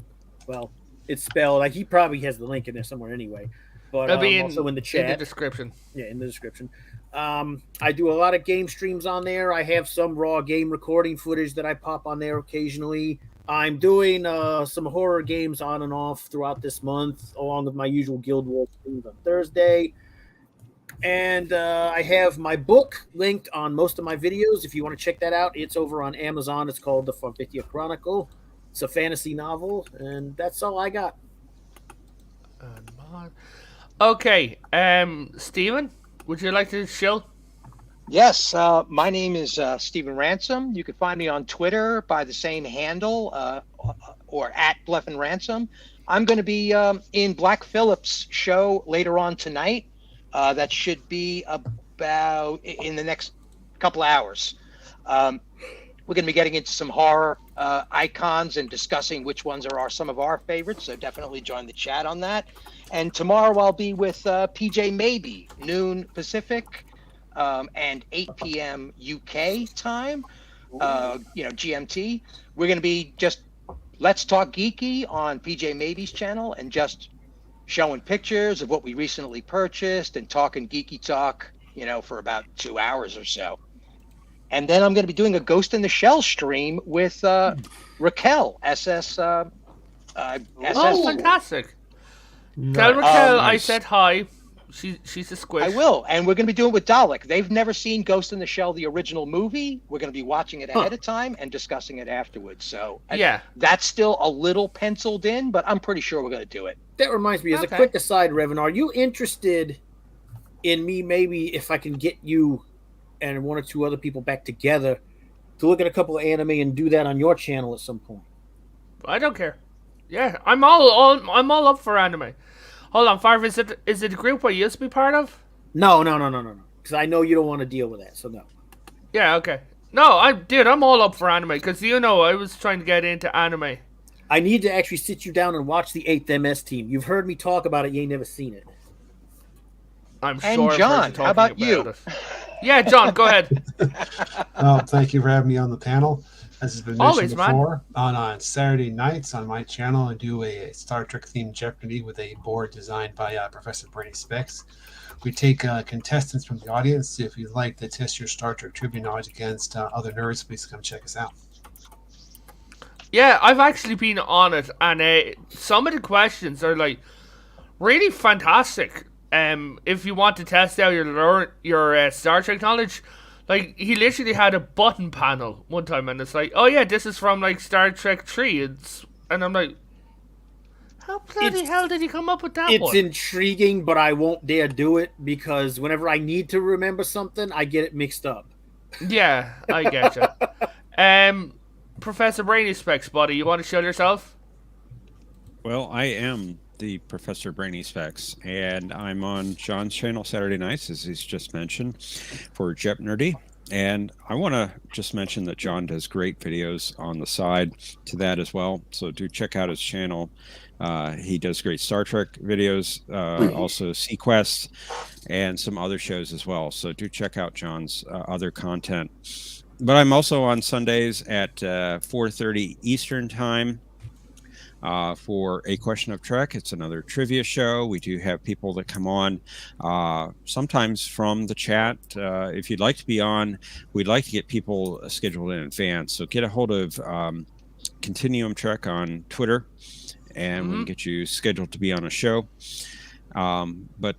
spelled like he probably has the link in there somewhere anyway. But It'll be also in the in chat. the description. Yeah, in the description. I do a lot of game streams on there. I have some raw game recording footage that I pop on there occasionally. I'm doing some horror games on and off throughout this month, along with my usual Guild Wars streams on Thursday. And I have my book linked on most of my videos. If you want to check that out, it's over on Amazon. It's called The Favithia Chronicle. It's a fantasy novel, and that's all I got. And God. Okay, Steven, would you like to shill? Yes, my name is Stephen Ransom. You can find me on Twitter by the same handle or at Bluff and Ransom. I'm going to be in Black Phillip's show later on tonight. That should be about in the next couple hours. We're going to be getting into some horror icons and discussing which ones are some of our favorites. So definitely join the chat on that. And tomorrow I'll be with PJ Maybe, noon Pacific. And 8 p.m. UK time, GMT. We're going to be just Let's Talk Geeky on PJ Maybe's channel and just showing pictures of what we recently purchased and talking geeky talk, for about 2 hours or so. And then I'm going to be doing a Ghost in the Shell stream with Raquel, SS. Fantastic. Tell Raquel I said hi. She's a squish. I will, and we're going to be doing it with Dalek. They've never seen Ghost in the Shell, the original movie. We're going to be watching it ahead of time and discussing it afterwards. So that's still a little penciled in, but I'm pretty sure we're going to do it. That reminds me, as a quick aside, Revan, are you interested in me, maybe if I can get you and one or two other people back together to look at a couple of anime and do that on your channel at some point? I don't care. Yeah, I'm all up for anime. Hold on, Farv, is it a group I used to be part of? No. Because I know you don't want to deal with that, so no. Yeah, okay. No, I'm all up for anime, because I was trying to get into anime. I need to actually sit you down and watch the 8th MS Team. You've heard me talk about it, you ain't never seen it. I'm and sure. John, how about you? Yeah, John, go ahead. Thank you for having me on the panel. As has been mentioned before, on Saturday nights on my channel, I do a Star Trek themed Jeopardy with a board designed by Professor Brady Specs. We take contestants from the audience. If you'd like to test your Star Trek trivia knowledge against other nerds, please come check us out. Yeah, I've actually been on it, and some of the questions are really fantastic. If you want to test out your Star Trek knowledge. He literally had a button panel one time, and it's oh yeah, this is from Star Trek 3. And I'm like, how bloody hell did he come up with that one? It's intriguing, but I won't dare do it because whenever I need to remember something, I get it mixed up. Yeah, I get you. Professor Brainy Specs, buddy, you want to show yourself? Well, I am the Professor Brainy Specs, and I'm on John's channel Saturday nights, as he's just mentioned, for Jeopardy. And I want to just mention that John does great videos on the side to that as well. So do check out his channel. He does great Star Trek videos, also Sequest, and some other shows as well. So do check out John's other content. But I'm also on Sundays at 4:30 Eastern Time. For A Question of Trek. It's another trivia show. We do have people that come on sometimes from the chat. If you'd like to be on, we'd like to get people scheduled in advance. So get a hold of Continuum Trek on Twitter, and we can get you scheduled to be on a show. But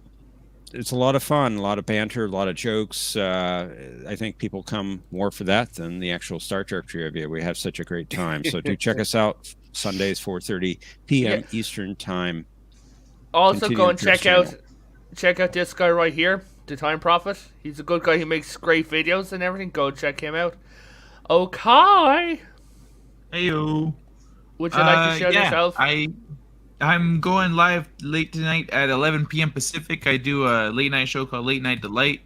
it's a lot of fun, a lot of banter, a lot of jokes. I think people come more for that than the actual Star Trek trivia. We have such a great time. So do check us out. Sundays, 4:30 p.m. Eastern Time. Also, go and check out this guy right here, the Time Prophet. He's a good guy. He makes great videos and everything. Go check him out. Okay. Heyo. Would you like to show yourself? I'm going live late tonight at 11 p.m. Pacific. I do a late night show called Late Night Delight,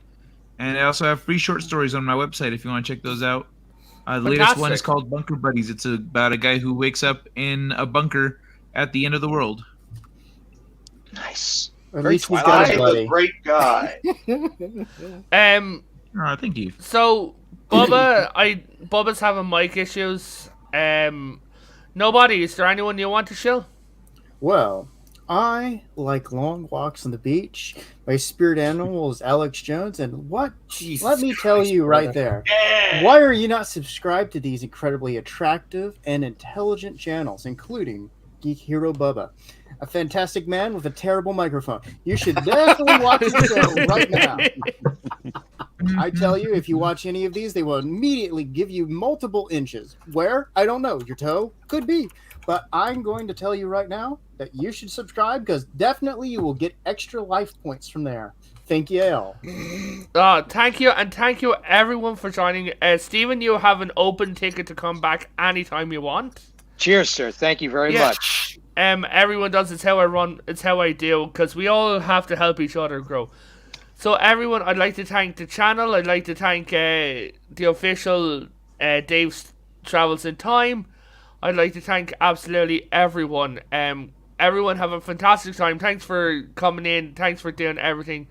and I also have free short stories on my website if you want to check those out. The latest one is called Bunker Buddies. It's about a guy who wakes up in a bunker at the end of the world. Nice. At least he's got a buddy. A great guy. Thank you. So, Bubba's having mic issues. Nobody. Is there anyone you want to show? Well, I like long walks on the beach. My spirit animal is Alex Jones, and let me tell you right there. Why are you not subscribed to these incredibly attractive and intelligent channels, including Geek Hero Bubba, a fantastic man with a terrible microphone? You should definitely watch the show right now. I tell you, if you watch any of these, they will immediately give you multiple inches. Where? I don't know. Your toe? Could be. But I'm going to tell you right now, that you should subscribe because definitely you will get extra life points from there. Thank you, Al. Thank you, and thank you everyone for joining. Stephen, you have an open ticket to come back anytime you want. Cheers, sir. Thank you very much. Everyone does. It's how I run. It's how I do. Because we all have to help each other grow. So everyone, I'd like to thank the channel. I'd like to thank the official Dave's Travels in Time. I'd like to thank absolutely everyone. Everyone have a fantastic time. Thanks for coming in. Thanks for doing everything.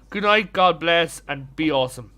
Good night. God bless, and be awesome.